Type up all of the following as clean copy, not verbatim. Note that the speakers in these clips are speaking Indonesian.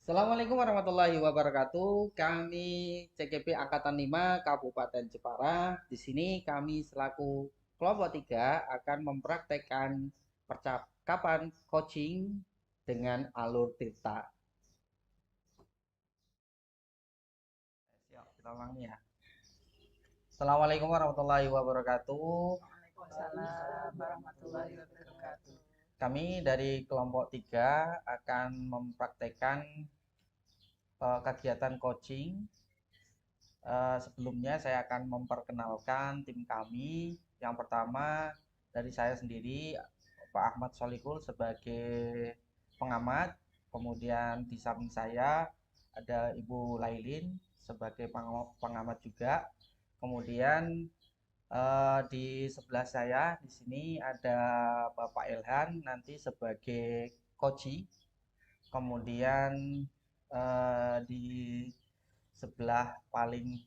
Assalamualaikum warahmatullahi wabarakatuh. Kami CGP Angkatan 5 Kabupaten Jepara. Di sini kami selaku kelompok 3 akan mempraktekkan percakapan coaching dengan alur Tirta. Siap, kita ulangi ya. Assalamualaikum warahmatullahi wabarakatuh. Waalaikumsalam warahmatullahi wabarakatuh. Kami dari kelompok 3 akan mempraktekkan kegiatan coaching. Sebelumnya saya akan memperkenalkan tim kami. Yang pertama dari saya sendiri, Pak Ahmad Solikul sebagai pengamat. Kemudian di samping saya ada Ibu Lailin sebagai pengamat juga. Kemudian di sebelah saya di sini ada Bapak Ilhan nanti sebagai coach. Kemudian di sebelah paling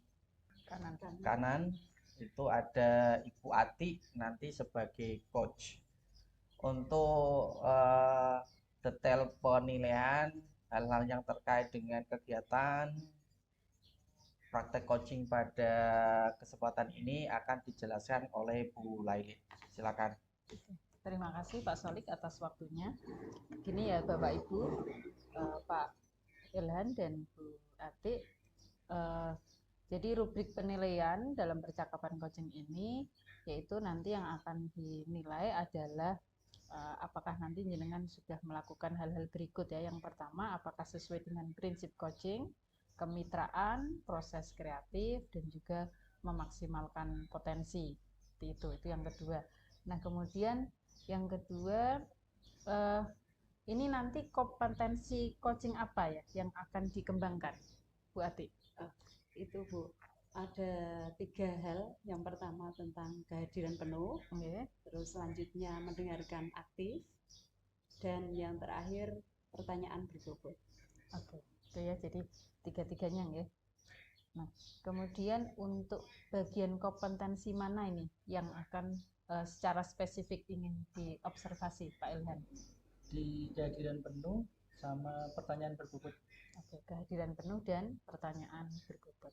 Kanan. kanan itu ada Ibu Ati nanti sebagai coach. Untuk detail penilaian hal-hal yang terkait dengan kegiatan praktek coaching pada kesempatan ini akan dijelaskan oleh Bu Lailin. Silakan. Terima kasih Pak Solik atas waktunya. Gini ya Bapak Ibu, Pak Ilhan dan Bu Atik. Jadi rubrik penilaian dalam percakapan coaching ini yaitu nanti yang akan dinilai adalah apakah nanti jenengan sudah melakukan hal-hal berikut ya. Yang pertama, apakah sesuai dengan prinsip coaching, kemitraan, proses kreatif, dan juga memaksimalkan potensi. Itu yang kedua. Nah, kemudian yang kedua, eh, ini nanti kompetensi coaching apa ya yang akan dikembangkan, Bu Ati? Itu Bu, ada 3 hal. Yang pertama tentang kehadiran penuh, Okay. terus selanjutnya mendengarkan aktif, dan yang terakhir pertanyaan berbobot. Oke, itu ya. Jadi tiga-tiganya ya. Nah, kemudian untuk bagian kompetensi mana ini yang akan secara spesifik ingin diobservasi, Pak Ilham? Di kehadiran penuh sama pertanyaan berbobot. Oke, kehadiran penuh dan pertanyaan berbobot.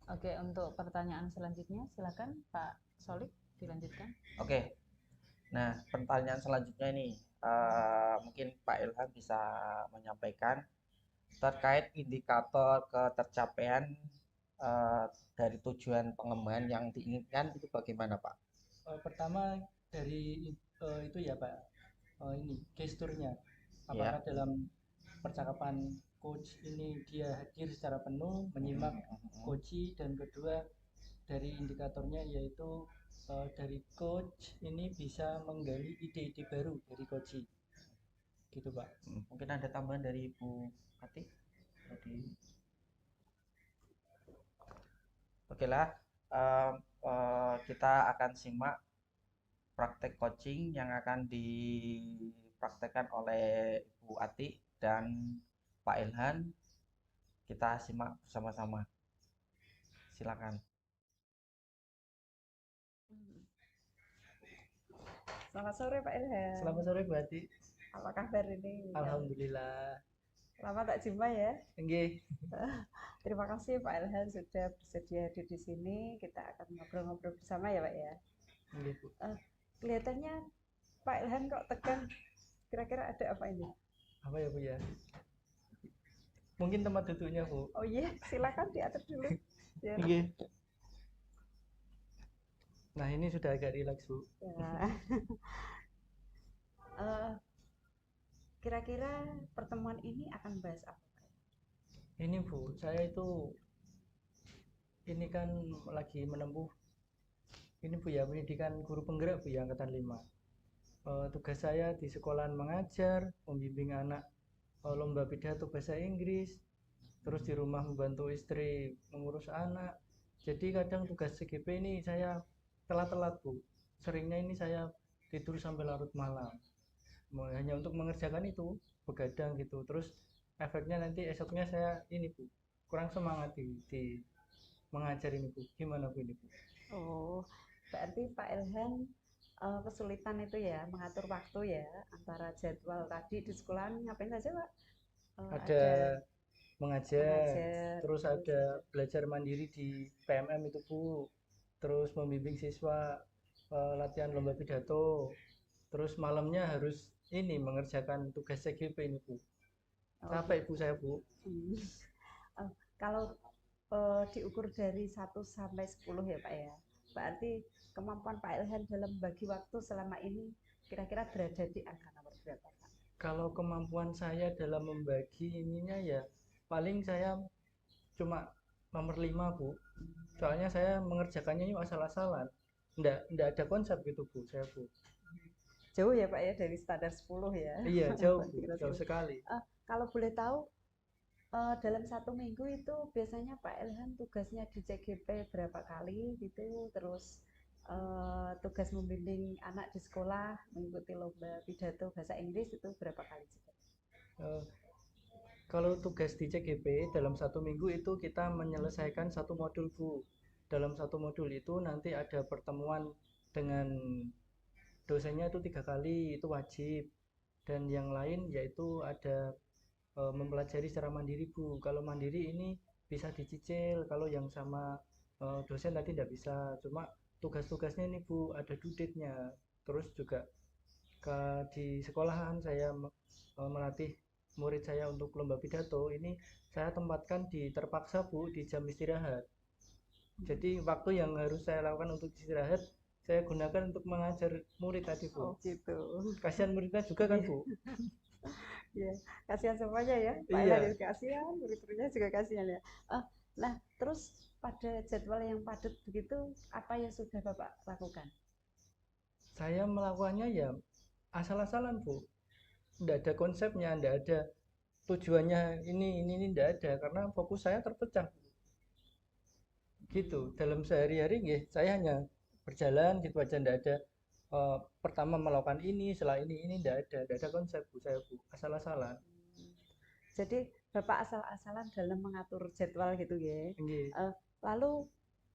Oke, untuk pertanyaan selanjutnya silakan Pak Solik dilanjutkan. Oke. Nah, pertanyaan selanjutnya ini mungkin Pak Ilham bisa menyampaikan terkait indikator ketercapaian dari tujuan pengembangan yang diinginkan itu bagaimana, Pak? Pertama dari itu ya Pak, ini gesturnya. Apakah Ya. dalam percakapan coach ini dia hadir secara penuh menyimak coach, dan kedua dari indikatornya yaitu dari coach ini bisa menggali ide-ide baru dari coach. Gitu Pak. Mungkin ada tambahan dari Ibu Ati? Tadi. Oke lah, kita akan simak praktek coaching yang akan dipraktekkan oleh Ibu Ati dan Pak Ilhan. Kita simak bersama-sama. Silakan. Selamat sore Pak Ilham. Selamat sore Bu Ati. Apa kabar ini? Alhamdulillah. Lama tak jumpa ya. Nggih. Terima kasih Pak Ilham sudah bersedia hadir di sini. Kita akan ngobrol-ngobrol bersama ya Pak ya. Nggih Bu. Kelihatannya Pak Ilham kok tegang. Kira-kira ada apa ini? Apa ya Bu ya? Mungkin tempat duduknya Bu. Oh iya, silakan diatur dulu. Ya. Nggih. Nah ini sudah agak rileks Bu. Ya. Kira-kira pertemuan ini akan bahas apa? Ini Bu, saya itu ini kan lagi menempuh ini Bu ya, pendidikan guru penggerak Bu ya, angkatan 5. Tugas saya di sekolahan mengajar, membimbing anak lomba pidato bahasa Inggris, terus di rumah membantu istri mengurus anak. Jadi kadang tugas CGP ini saya telat-telat Bu. Seringnya ini saya tidur sampai larut malam. Hanya untuk mengerjakan itu, begadang gitu. Terus efeknya nanti esoknya saya ini Bu, kurang semangat di mengajar ini Bu. Gimana Bu ini Bu? Oh, berarti Pak Ilham kesulitan itu ya mengatur waktu ya antara jadwal tadi di sekolah ngapain saja Pak? ada mengajar, mengajar, terus ada belajar mandiri di PMM itu Bu, terus membimbing siswa latihan lomba pidato, terus malamnya harus ini mengerjakan tugas CGP ini Bu. Capek Bu saya Bu. Hmm. Kalau diukur dari 1 sampai 10 ya Pak ya, berarti kemampuan Pak Ilhan dalam bagi waktu selama ini kira-kira berada di angka nomor berapa Pak? Kalau kemampuan saya dalam membagi ininya ya paling saya cuma nomor 5 Bu. Soalnya saya mengerjakannya ini asal-asalan. Nggak ada konsep gitu Bu, saya Bu. Jauh ya Pak ya dari standar 10 ya. Iya, jauh Bu, jauh sekali. Kalau boleh tahu dalam 1 minggu itu biasanya Pak Ilhan tugasnya di CGP berapa kali gitu, terus tugas membimbing anak di sekolah mengikuti lomba pidato bahasa Inggris itu berapa kali juga? Kalau tugas di CGP dalam 1 minggu itu kita menyelesaikan 1 modul Bu. Dalam 1 modul itu nanti ada pertemuan dengan dosennya itu 3 kali, itu wajib. Dan yang lain yaitu ada mempelajari secara mandiri Bu. Kalau mandiri ini bisa dicicil, kalau yang sama dosen tadi tidak bisa. Cuma tugas-tugasnya ini Bu ada due date-nya. Terus juga di sekolahan saya melatih murid saya untuk lomba pidato ini saya tempatkan terpaksa Bu di jam istirahat. Jadi waktu yang harus saya lakukan untuk istirahat saya gunakan untuk mengajar murid tadi Bu. Oh gitu. Kasihan muridnya juga kan Bu. Ya, kasihan semuanya ya. Pak Iya. Ilhan kasihan, murid-muridnya juga kasihan ya. Nah, terus pada jadwal yang padat begitu, apa yang sudah Bapak lakukan? Saya melakukannya ya asal-asalan Bu. Nggak ada konsepnya, nggak ada tujuannya ini nggak ada karena fokus saya terpecah gitu. Dalam sehari-hari saya hanya berjalan gitu aja, nggak ada pertama melakukan ini setelah ini nggak ada konsep Bu saya Bu, asal-asalan. Jadi Bapak asal-asalan dalam mengatur jadwal gitu ya. Lalu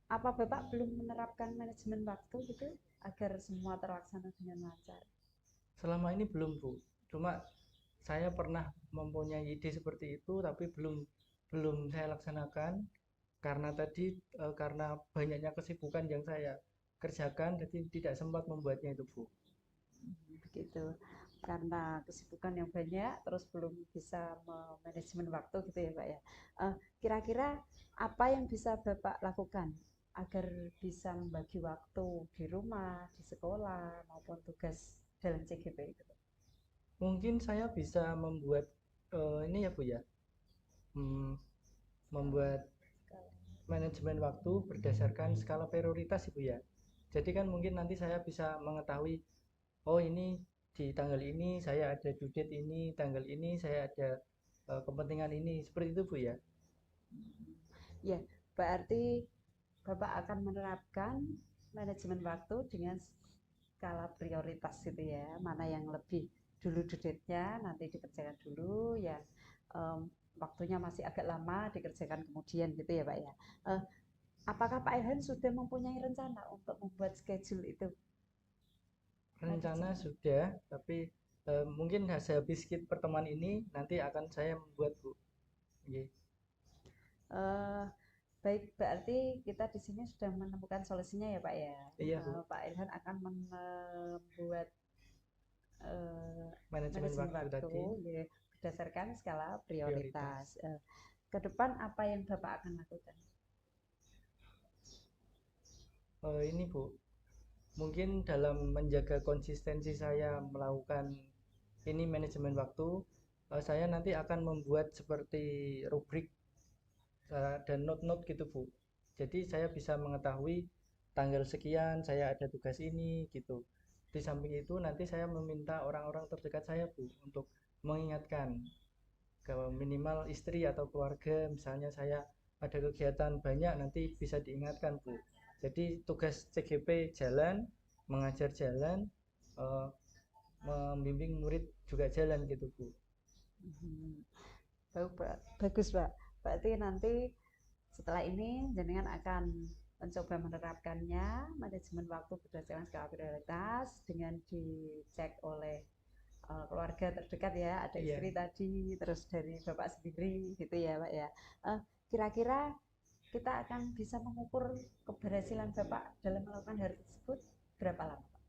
apa Bapak belum menerapkan manajemen waktu gitu agar semua terlaksana dengan lancar? Selama ini belum Bu, cuma saya pernah mempunyai ide seperti itu tapi belum saya laksanakan karena banyaknya kesibukan yang saya kerjakan jadi tidak sempat membuatnya itu Bu. Begitu, karena kesibukan yang banyak terus belum bisa manajemen waktu gitu ya Pak ya. Kira-kira apa yang bisa Bapak lakukan agar bisa membagi waktu di rumah, di sekolah maupun tugas dalam CGP itu? Mungkin saya bisa membuat ini ya Bu ya, membuat manajemen waktu berdasarkan skala prioritas Bu ya. Jadi kan mungkin nanti saya bisa mengetahui, oh ini di tanggal ini saya ada due date ini, tanggal ini saya ada kepentingan ini, seperti itu Bu ya. Ya, berarti Bapak akan menerapkan manajemen waktu dengan skala prioritas gitu ya, mana yang lebih dulu due date-nya nanti dikerjakan dulu, yang waktunya masih agak lama dikerjakan kemudian gitu ya Pak ya. Apakah Pak Ilhan sudah mempunyai rencana untuk membuat schedule itu? Rencana sudah, tapi mungkin habis pertemuan ini nanti akan saya membuat Bu. Okay. Baik, berarti kita di sini sudah menemukan solusinya ya Pak ya. Iya Bu. Pak Ilhan akan membuat manajemen waktu tadi ya, berdasarkan skala prioritas. Ke depan apa yang Bapak akan lakukan? Ini Bu, mungkin dalam menjaga konsistensi saya melakukan ini manajemen waktu, saya nanti akan membuat seperti rubrik dan note-note gitu Bu. Jadi saya bisa mengetahui tanggal sekian saya ada tugas ini gitu. Di samping itu nanti saya meminta orang-orang terdekat saya Bu untuk mengingatkan, ke minimal istri atau keluarga, misalnya saya ada kegiatan banyak nanti bisa diingatkan Bu. Jadi tugas CGP jalan, mengajar jalan, membimbing murid juga jalan gitu Bu. Bagus Pak. Berarti nanti setelah ini jenengan akan mencoba menerapkannya manajemen waktu berdasarkan skala prioritas dengan dicek oleh keluarga terdekat ya, ada Iya. istri tadi, terus dari Bapak sendiri gitu ya Pak ya. Kira-kira kita akan bisa mengukur keberhasilan Bapak dalam melakukan hal tersebut berapa lama Pak?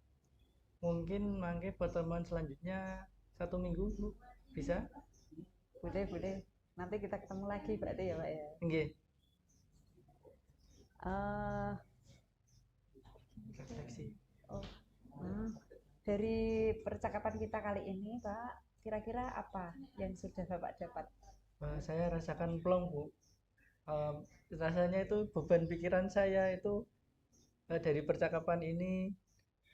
Mungkin mangke pertemuan selanjutnya 1 minggu, Bu. Bisa? Boleh. Nanti kita ketemu lagi berarti ya Pak ya. Nggih. Eh, Refleksi. dari percakapan kita kali ini Pak, kira-kira apa yang sudah Bapak dapat? Saya rasakan plong, Bu. Rasanya itu beban pikiran saya itu dari percakapan ini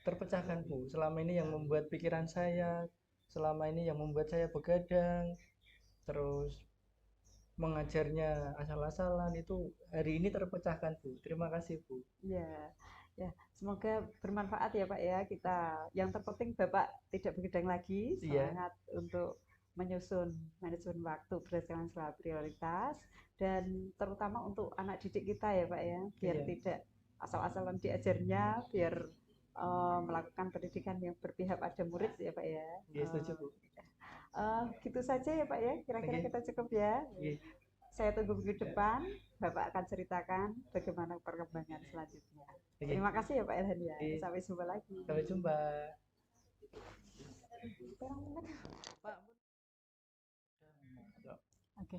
terpecahkan, Bu. Selama ini yang membuat pikiran saya, selama ini yang membuat saya begadang, terus mengajarnya asal-asalan, itu hari ini terpecahkan, Bu. Terima kasih, Bu. Ya, semoga bermanfaat ya Pak ya kita. Yang terpenting Bapak tidak begadang lagi, Iya. semangat untuk menyusun manajemen waktu berdasarkan skala prioritas dan terutama untuk anak didik kita ya Pak ya, biar Iya. tidak asal-asalan diajarnya, biar melakukan pendidikan yang berpihak pada murid ya Pak ya. Nggih, setuju, Bu. Gitu saja ya Pak ya, kira-kira Nggih. kita cukup ya. Nggih. Saya tunggu minggu depan, Bapak akan ceritakan bagaimana perkembangan selanjutnya. Nggih. Terima kasih ya Pak Elhan ya. Nggih. Sampai jumpa lagi. Sampai jumpa. Oke,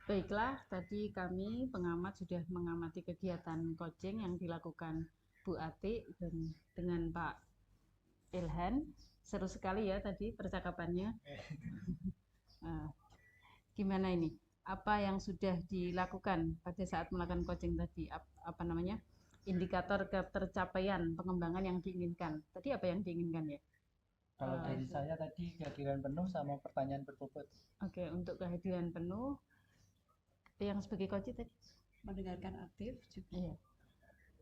baiklah. Tadi kami pengamat sudah mengamati kegiatan coaching yang dilakukan Bu Ati dan dengan Pak Ilhan. Seru sekali ya tadi percakapannya. Gimana ini? Apa yang sudah dilakukan pada saat melakukan coaching tadi? Apa namanya? Indikator ketercapaian pengembangan yang diinginkan. Tadi apa yang diinginkan ya? Kalau dari saya tadi kehadiran penuh sama pertanyaan berbobot. Oke, untuk kehadiran penuh yang sebagai coach tadi Mendengarkan aktif juga. iya.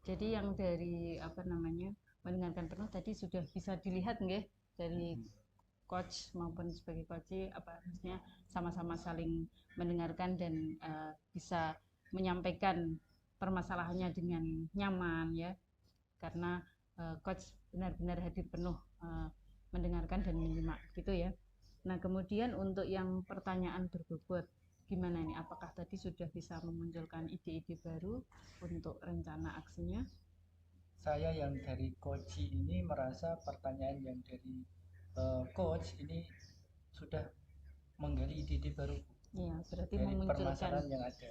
Jadi yang dari apa namanya mendengarkan penuh tadi sudah bisa dilihat nggih dari coach maupun sebagai coach apa maksudnya sama-sama saling mendengarkan dan bisa menyampaikan permasalahannya dengan nyaman ya karena coach benar-benar hadir penuh mendengarkan dan menyimak gitu ya. Nah kemudian untuk yang pertanyaan berbobot gimana ini? Apakah tadi sudah bisa memunculkan ide-ide baru untuk rencana aksinya? Saya yang dari coach ini merasa pertanyaan yang dari coach ini sudah menggali ide-ide baru Iya, berarti dari memunculkan permasalahan yang ada.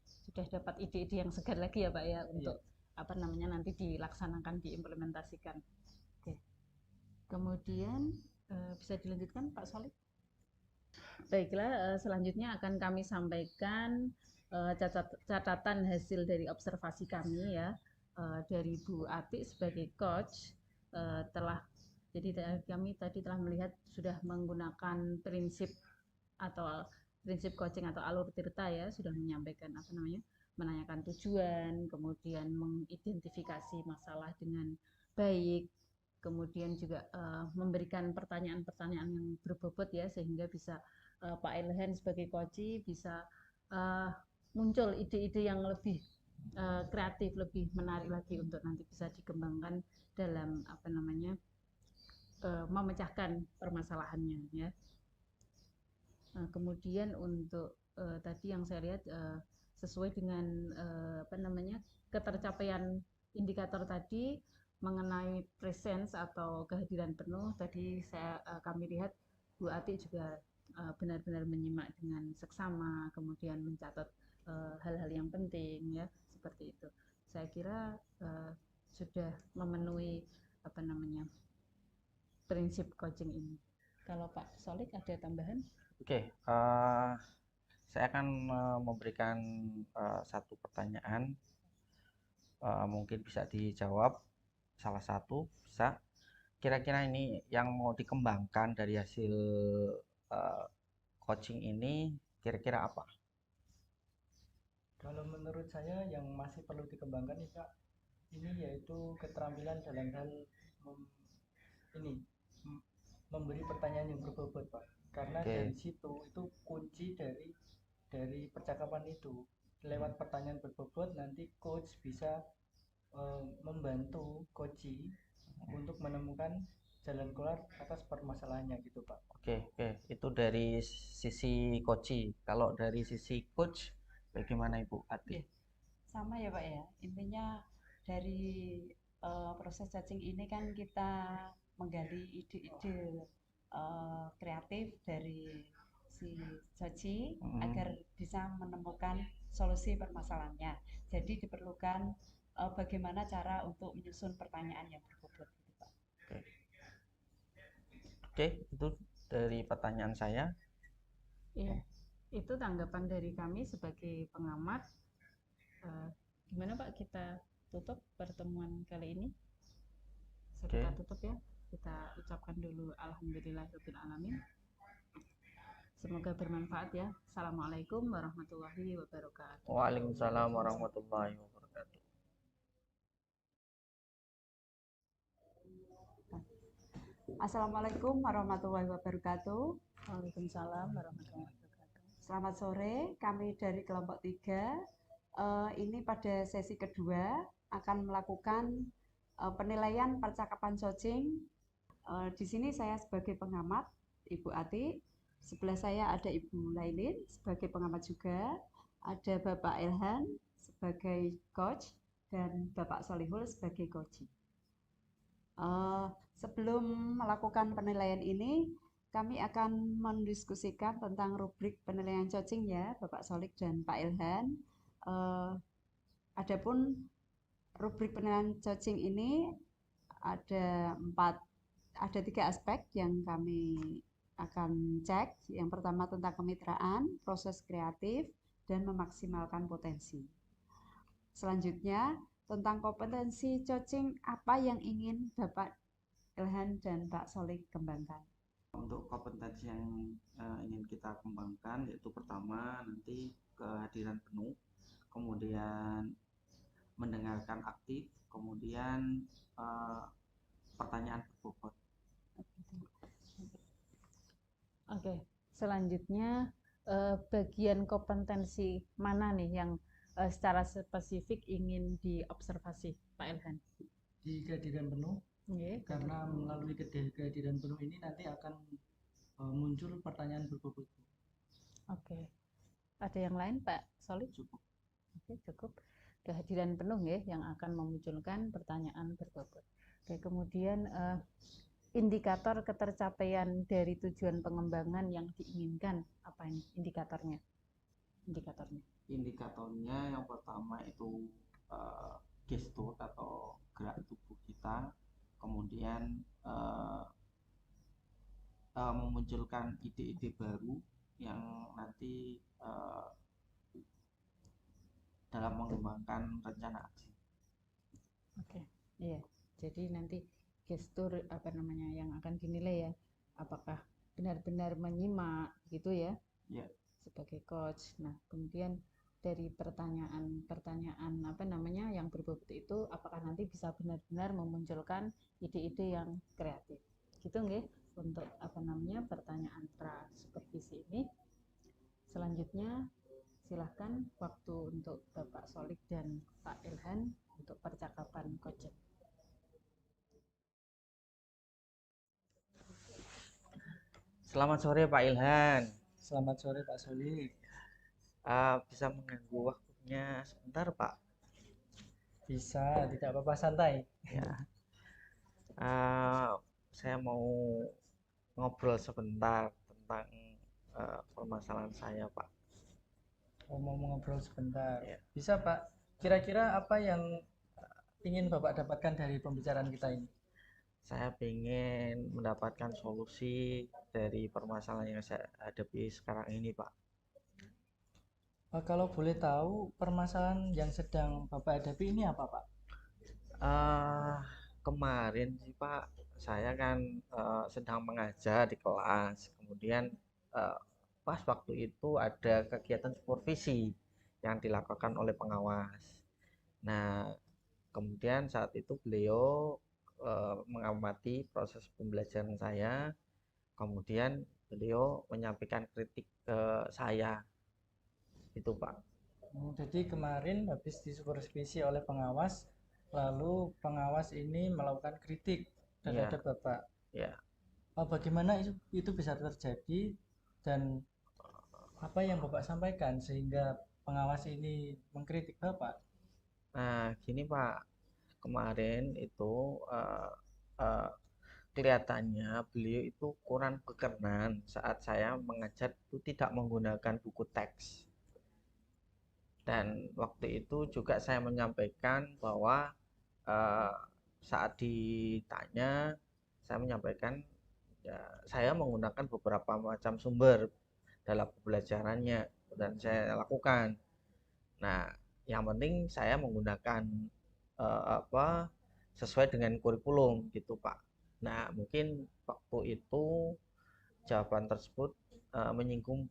Sudah dapat ide-ide yang segar lagi ya Pak ya untuk apa namanya nanti dilaksanakan, diimplementasikan. Oke. Kemudian bisa dilanjutkan Pak Solid? Baiklah, selanjutnya akan kami sampaikan catatan hasil dari observasi kami ya dari Bu Ati sebagai coach jadi kami tadi telah melihat sudah menggunakan prinsip coaching atau alur tirta ya sudah menyampaikan apa namanya menanyakan tujuan, kemudian mengidentifikasi masalah dengan baik, kemudian juga memberikan pertanyaan-pertanyaan yang berbobot ya sehingga bisa Pak Ilhan sebagai coach bisa muncul ide-ide yang lebih kreatif, lebih menarik lagi untuk nanti bisa dikembangkan dalam apa namanya memecahkan permasalahannya ya. Kemudian untuk tadi yang saya lihat sesuai dengan apa namanya ketercapaian indikator tadi mengenai presence atau kehadiran penuh tadi kami lihat Bu Ati juga benar-benar menyimak dengan seksama, kemudian mencatat hal-hal yang penting ya seperti itu. Saya kira sudah memenuhi apa namanya prinsip coaching ini. Kalau Pak Solik ada tambahan? Oke, saya akan memberikan satu pertanyaan, mungkin bisa dijawab salah satu bisa. Kira-kira ini yang mau dikembangkan dari hasil coaching ini kira-kira apa? Kalau menurut saya yang masih perlu dikembangkan ini yaitu keterampilan dalam hal memberi pertanyaan yang berbobot Pak. Karena dari situ itu kunci dari percakapan itu. Lewat pertanyaan berbobot nanti coach bisa membantu coachee untuk menemukan jalan keluar atas permasalahannya gitu Pak. Oke, itu dari sisi coach. Kalau dari sisi coach, bagaimana Ibu Ati? Iya, sama ya Pak ya. Intinya dari proses cacing ini kan kita menggali ide-ide kreatif dari si Coci agar bisa menemukan solusi permasalahannya. Jadi diperlukan bagaimana cara untuk menyusun pertanyaan yang berbobot gitu Pak. Oke, itu dari pertanyaan saya. Iya, itu tanggapan dari kami sebagai pengamat. Gimana Pak, kita tutup pertemuan kali ini? Kita tutup ya. Kita ucapkan dulu alhamdulillahirabbil alamin. Semoga bermanfaat ya. Assalamualaikum warahmatullahi wabarakatuh. Waalaikumsalam warahmatullahi wabarakatuh. Assalamualaikum warahmatullahi wabarakatuh. Waalaikumsalam warahmatullahi wabarakatuh. Selamat sore, kami dari kelompok 3 ini pada sesi kedua akan melakukan penilaian percakapan coaching. Di sini saya sebagai pengamat, Ibu Ati. Sebelah saya ada Ibu Lailin sebagai pengamat juga. Ada Bapak Ilhan sebagai coach dan Bapak Solihul sebagai coach. Sebelum melakukan penilaian ini, kami akan mendiskusikan tentang rubrik penilaian coaching ya, Bapak Solik dan Pak Ilhan. Adapun rubrik penilaian coaching ini ada 3 aspek yang kami akan cek. Yang pertama tentang kemitraan, proses kreatif, dan memaksimalkan potensi. Selanjutnya tentang kompetensi coaching, apa yang ingin Bapak Ilhan dan Pak Solik kembangkan? Untuk kompetensi yang ingin kita kembangkan yaitu pertama nanti kehadiran penuh, kemudian mendengarkan aktif, kemudian pertanyaan berbobot. Oke, selanjutnya bagian kompetensi mana nih yang secara spesifik ingin diobservasi Pak Ilhan? Di kehadiran penuh. Karena melalui kehadiran penuh ini nanti akan muncul pertanyaan berbobot. Oke. Ada yang lain Pak Solik? Cukup. Oke, cukup. Kehadiran penuh ya yang akan memunculkan pertanyaan berbobot. Oke, kemudian indikator ketercapaian dari tujuan pengembangan yang diinginkan, apa ini indikatornya? Indikatornya yang pertama itu gestur atau gerak tubuh kita, kemudian memunculkan ide-ide baru yang nanti dalam mengembangkan rencana aksi. Oke, iya. Jadi nanti gestur yang akan dinilai ya, apakah benar-benar menyimak gitu ya? Ya. Sebagai coach. Nah, kemudian dari pertanyaan yang berbobot itu apakah nanti bisa benar-benar memunculkan ide-ide yang kreatif. Gitu nggih untuk pertanyaan pra-supervisi ini. Selanjutnya silahkan waktu untuk Bapak Solik dan Pak Ilhan untuk percakapan coaching. Selamat sore Pak Ilhan. Selamat sore Pak Solik. Bisa mengganggu waktunya sebentar Pak? Bisa, tidak apa-apa, santai. Ya. Saya mau ngobrol sebentar tentang permasalahan saya Pak. Mau ngobrol sebentar. Ya. Bisa Pak. Kira-kira apa yang ingin Bapak dapatkan dari pembicaraan kita ini? Saya ingin mendapatkan solusi dari permasalahan yang saya hadapi sekarang ini Pak. Kalau boleh tahu, permasalahan yang sedang Bapak hadapi ini apa Pak? Kemarin sih Pak, saya kan sedang mengajar di kelas, kemudian pas waktu itu ada kegiatan supervisi yang dilakukan oleh pengawas. Nah, kemudian saat itu beliau mengamati proses pembelajaran saya, kemudian beliau menyampaikan kritik ke saya, itu Pak. Jadi kemarin habis disupervisi oleh pengawas, lalu pengawas ini melakukan kritik terhadap Bapak. Ya. Bagaimana itu bisa terjadi dan apa yang Bapak sampaikan sehingga pengawas ini mengkritik Bapak? Nah, gini Pak, kemarin itu kelihatannya beliau itu kurang berkenan saat saya mengajar itu tidak menggunakan buku teks. Dan waktu itu juga saya menyampaikan bahwa eh, saat ditanya, saya menyampaikan ya saya menggunakan beberapa macam sumber dalam pembelajarannya dan saya lakukan. Nah, yang penting saya menggunakan apa sesuai dengan kurikulum gitu, Pak. Nah, mungkin waktu itu jawaban tersebut menyinggung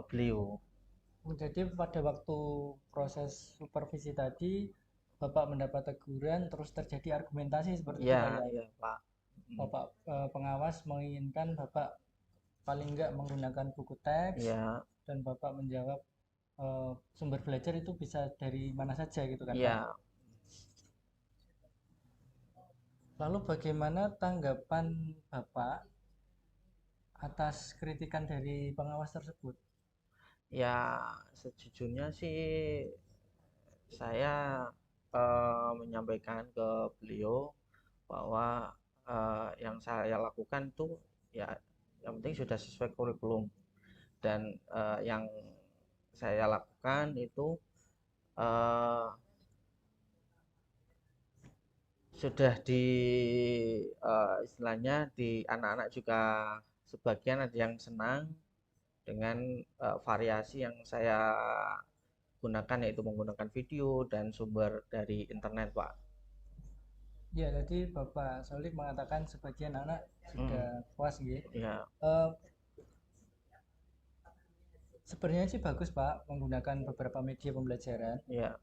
beliau. Jadi pada waktu proses supervisi tadi Bapak mendapat teguran terus terjadi argumentasi seperti itu Iya, Pak ya. iya, Pak. Bapak pengawas menginginkan Bapak paling enggak menggunakan buku teks Iya, dan Bapak menjawab sumber belajar itu bisa dari mana saja gitu kan Pak. iya. Lalu bagaimana tanggapan Bapak atas kritikan dari pengawas tersebut? Ya, sejujurnya sih saya menyampaikan ke beliau bahwa yang saya lakukan itu ya yang penting sudah sesuai kurikulum dan yang saya lakukan itu eh, sudah di istilahnya di anak-anak juga sebagian ada yang senang dengan variasi yang saya gunakan yaitu menggunakan video dan sumber dari internet, Pak. Ya, tadi Bapak Solik mengatakan sebagian anak sudah puas gitu. Ya, Sebenarnya sih bagus Pak menggunakan beberapa media pembelajaran. ya.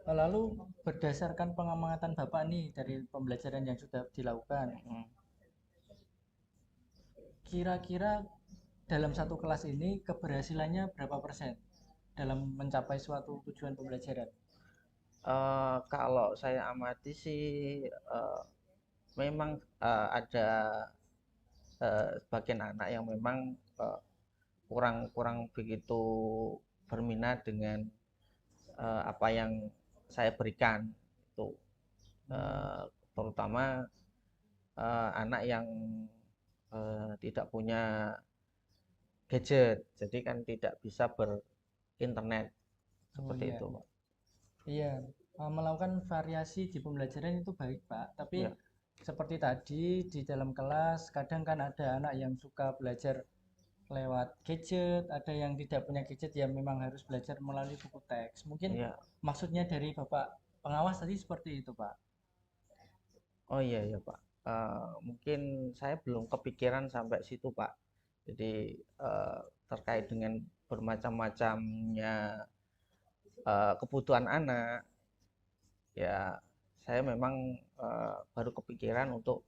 Lalu berdasarkan pengamatan Bapak nih dari pembelajaran yang sudah dilakukan, kira-kira dalam satu kelas ini keberhasilannya berapa persen dalam mencapai suatu tujuan pembelajaran? Kalau saya amati sih memang ada sebagian anak yang memang kurang begitu berminat dengan apa yang saya berikan itu terutama anak yang tidak punya gadget, jadi kan tidak bisa berinternet seperti Iya, itu, Pak. iya. Melakukan variasi di pembelajaran itu baik Pak, tapi Ya, seperti tadi di dalam kelas kadang kan ada anak yang suka belajar lewat gadget, ada yang tidak punya gadget yang memang harus belajar melalui buku teks. Mungkin ya. maksudnya dari Bapak pengawas tadi seperti itu, Pak. Oh iya ya Pak. Mungkin saya belum kepikiran sampai situ Pak. Jadi terkait dengan bermacam-macamnya kebutuhan anak, ya saya memang baru kepikiran untuk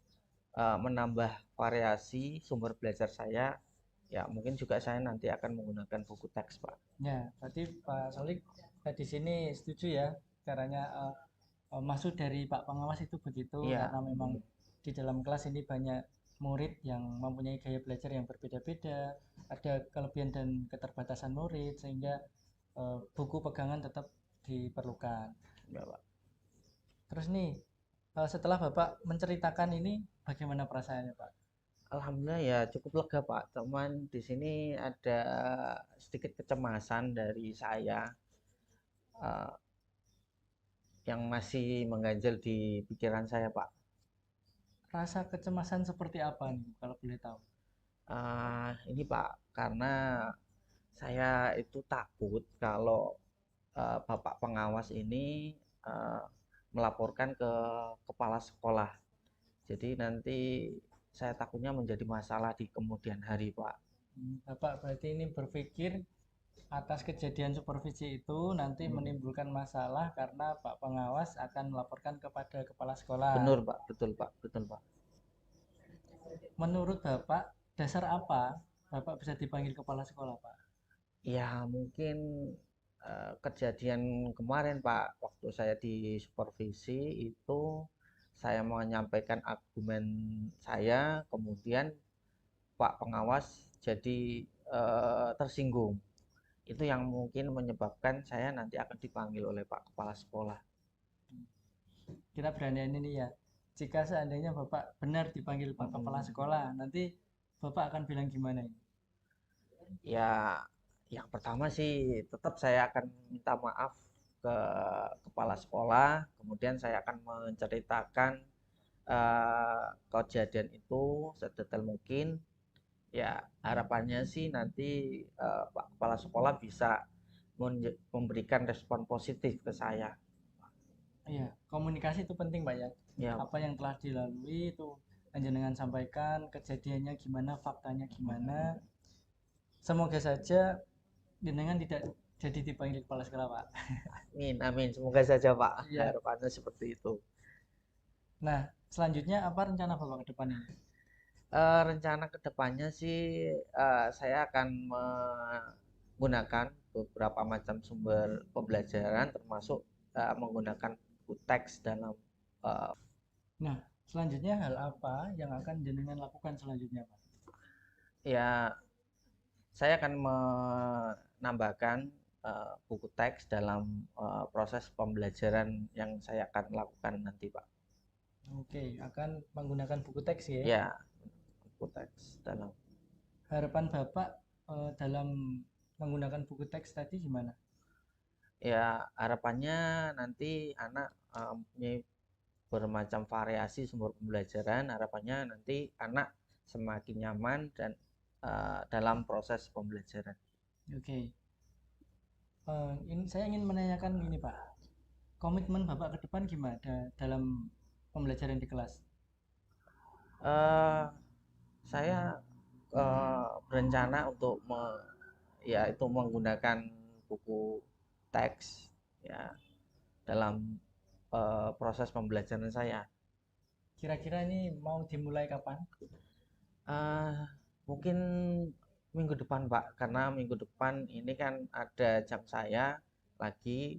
menambah variasi sumber belajar saya. Ya mungkin juga saya nanti akan menggunakan buku teks Pak. Ya, berarti Pak Solik di sini setuju ya caranya maksud dari Pak pengawas itu begitu Iya, karena memang di dalam kelas ini banyak murid yang mempunyai gaya belajar yang berbeda-beda, ada kelebihan dan keterbatasan murid sehingga buku pegangan tetap diperlukan. ya Pak. Terus nih, setelah Bapak menceritakan ini, bagaimana perasaannya, Pak? Alhamdulillah ya cukup lega Pak. Cuman di sini ada sedikit kecemasan dari saya eh, yang masih mengganjal di pikiran saya Pak. Rasa kecemasan seperti apa nih, kalau boleh tahu? Ini Pak, karena saya itu takut kalau Bapak pengawas ini eh, melaporkan ke kepala sekolah. Jadi nanti saya takutnya menjadi masalah di kemudian hari Pak. Bapak berarti ini berpikir atas kejadian supervisi itu nanti menimbulkan masalah karena Pak pengawas akan melaporkan kepada kepala sekolah. Benar Pak, betul Pak, betul Pak. Menurut Bapak, dasar apa Bapak bisa dipanggil kepala sekolah, Pak? Ya mungkin kejadian kemarin Pak, waktu saya di supervisi itu saya menyampaikan argumen saya, kemudian Pak pengawas jadi tersinggung. Itu yang mungkin menyebabkan saya nanti akan dipanggil oleh Pak Kepala Sekolah. Kita beranian ini ya. Jika seandainya Bapak benar dipanggil Pak Kepala Sekolah, nanti Bapak akan bilang gimana ini? Ya, yang pertama sih tetap saya akan minta maaf ke kepala sekolah, kemudian saya akan menceritakan kejadian itu sedetail mungkin. Ya, harapannya sih nanti Pak Kepala Sekolah bisa memberikan respon positif ke saya. Iya, komunikasi itu penting Pak ya. Ya, Apa yang telah dilalui itu panjenengan sampaikan, kejadiannya gimana, faktanya gimana. Semoga saja jenengan tidak jadi dipanggil kepala sekolah Pak. amin, amin. Semoga saja Pak. Iya. Harapannya seperti itu. Nah, selanjutnya apa rencana Bapak ke depan ini? Rencana kedepannya sih saya akan menggunakan beberapa macam sumber pembelajaran termasuk menggunakan buku teks dalam eh, Nah, selanjutnya hal apa yang akan jenengan lakukan selanjutnya Pak? ya saya akan menambahkan buku teks dalam proses pembelajaran yang saya akan lakukan nanti Pak. Oke, akan menggunakan buku teks ya. Ya, buku teks dalam. Harapan Bapak dalam menggunakan buku teks tadi gimana? Ya, harapannya nanti anak mempunyai bermacam variasi sumber pembelajaran. Harapannya nanti anak semakin nyaman dan dalam proses pembelajaran. Oke. Ini saya ingin menanyakan ini Pak. Komitmen Bapak ke depan gimana dalam pembelajaran di kelas? Eh, saya berencana untuk yaitu menggunakan buku teks ya dalam proses pembelajaran saya. Kira-kira ini mau dimulai kapan? Mungkin minggu depan Pak, karena minggu depan ini kan ada jam saya lagi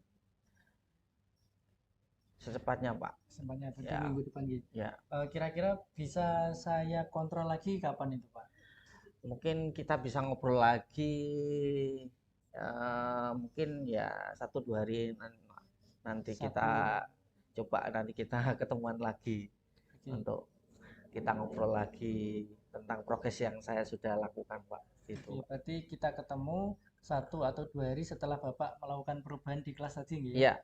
secepatnya Pak. Secepatnya berarti Ya, minggu depan gitu. ya. Kira-kira bisa saya kontrol lagi kapan itu Pak? Mungkin kita bisa ngobrol lagi mungkin ya 1-2 hari nanti kita coba nanti kita ketemuan lagi untuk kita ngobrol lagi tentang progres yang saya sudah lakukan Pak. Gitu. Oke, berarti kita ketemu 1 atau 2 hari setelah Bapak melakukan perubahan di kelas tadi nggih? Iya.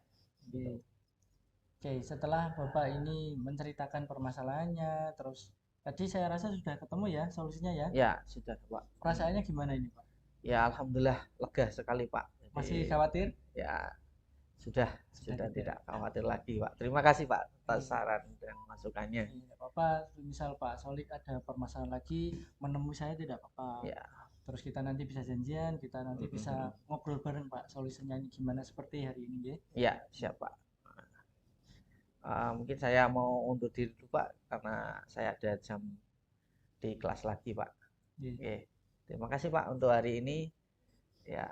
Oke. Oke, setelah Bapak ini menceritakan permasalahannya, terus tadi saya rasa sudah ketemu ya solusinya ya? Ya, sudah Pak. Perasaannya gimana ini Pak? Ya, alhamdulillah lega sekali Pak. Jadi, Masih khawatir? ya, sudah Sudah tidak khawatir lagi Pak. Terima kasih Pak atas saran dan masukannya. Tidak apa-apa, misal Pak Solik ada permasalahan lagi, menemui saya tidak apa-apa. Ya. Terus kita nanti bisa janjian, kita nanti bisa ngobrol bareng Pak, solusinya gimana seperti hari ini ya? Ya, siap Pak. Mungkin saya mau undur diri dulu Pak, karena saya ada jam di kelas lagi Pak. Oke. Terima kasih Pak untuk hari ini. Ya,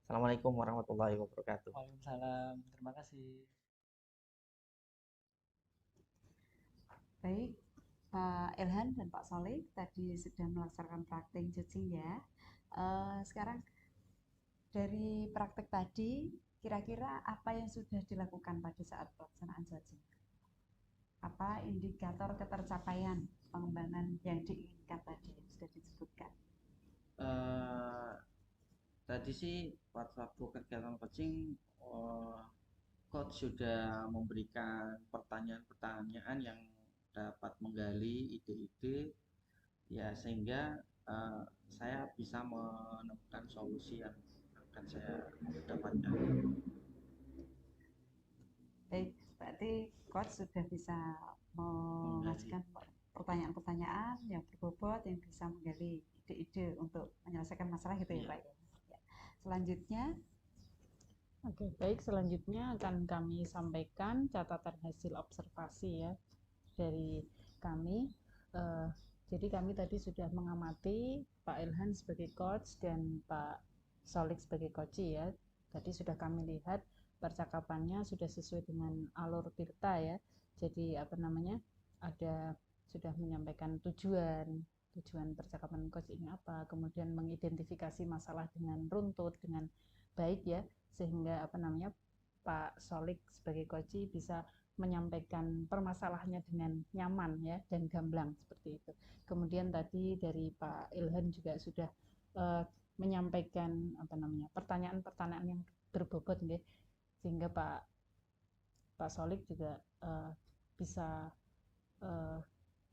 Assalamualaikum warahmatullahi wabarakatuh. Waalaikumsalam, terima kasih. Baik, Pak Ilhan dan Pak Soleh tadi sudah melaksanakan praktek judging ya. Sekarang dari praktek tadi, kira-kira apa yang sudah dilakukan pada saat pelaksanaan judging? Apa indikator ketercapaian pengembangan yang diinginkan tadi yang sudah disebutkan? Tadi sih waktu kegiatan coaching coach sudah memberikan pertanyaan-pertanyaan yang dapat menggali ide-ide ya sehingga saya bisa menemukan solusi yang akan saya dapatkan. Baik, berarti coach sudah bisa mengajukan pertanyaan-pertanyaan yang berbobot yang bisa menggali ide-ide untuk menyelesaikan masalah gitu ya Pak. Selanjutnya, Oke, baik. Selanjutnya akan kami sampaikan catatan hasil observasi ya dari kami. Jadi kami tadi sudah mengamati Pak Ilhan sebagai coach dan Pak Solik sebagai coach ya. Tadi sudah kami lihat percakapannya sudah sesuai dengan alur Tirta ya. Jadi apa namanya, ada sudah menyampaikan tujuan percakapan coach ini apa, kemudian mengidentifikasi masalah dengan runtut, dengan baik ya, sehingga apa namanya Pak Solik sebagai coach bisa menyampaikan permasalahannya dengan nyaman ya dan gamblang seperti itu. Kemudian tadi dari Pak Ilhan juga sudah menyampaikan apa namanya pertanyaan-pertanyaan yang berbobot ya, sehingga Pak Solik juga bisa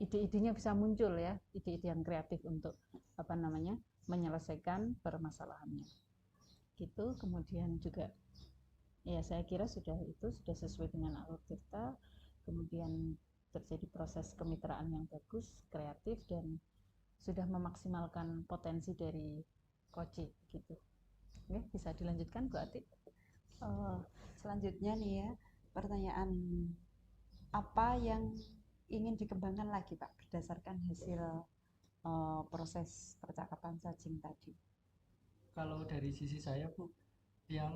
ide-idenya bisa muncul ya, ide-ide yang kreatif untuk apa namanya menyelesaikan permasalahannya gitu. Kemudian juga ya saya kira sudah sesuai dengan alur cerita, kemudian terjadi proses kemitraan yang bagus, kreatif, dan sudah memaksimalkan potensi dari Koci gitu. Oke, bisa dilanjutkan Bu Ati. Selanjutnya nih ya, pertanyaan apa yang ingin dikembangkan lagi Pak berdasarkan hasil proses percakapan cacing tadi? Kalau dari sisi saya Bu, yang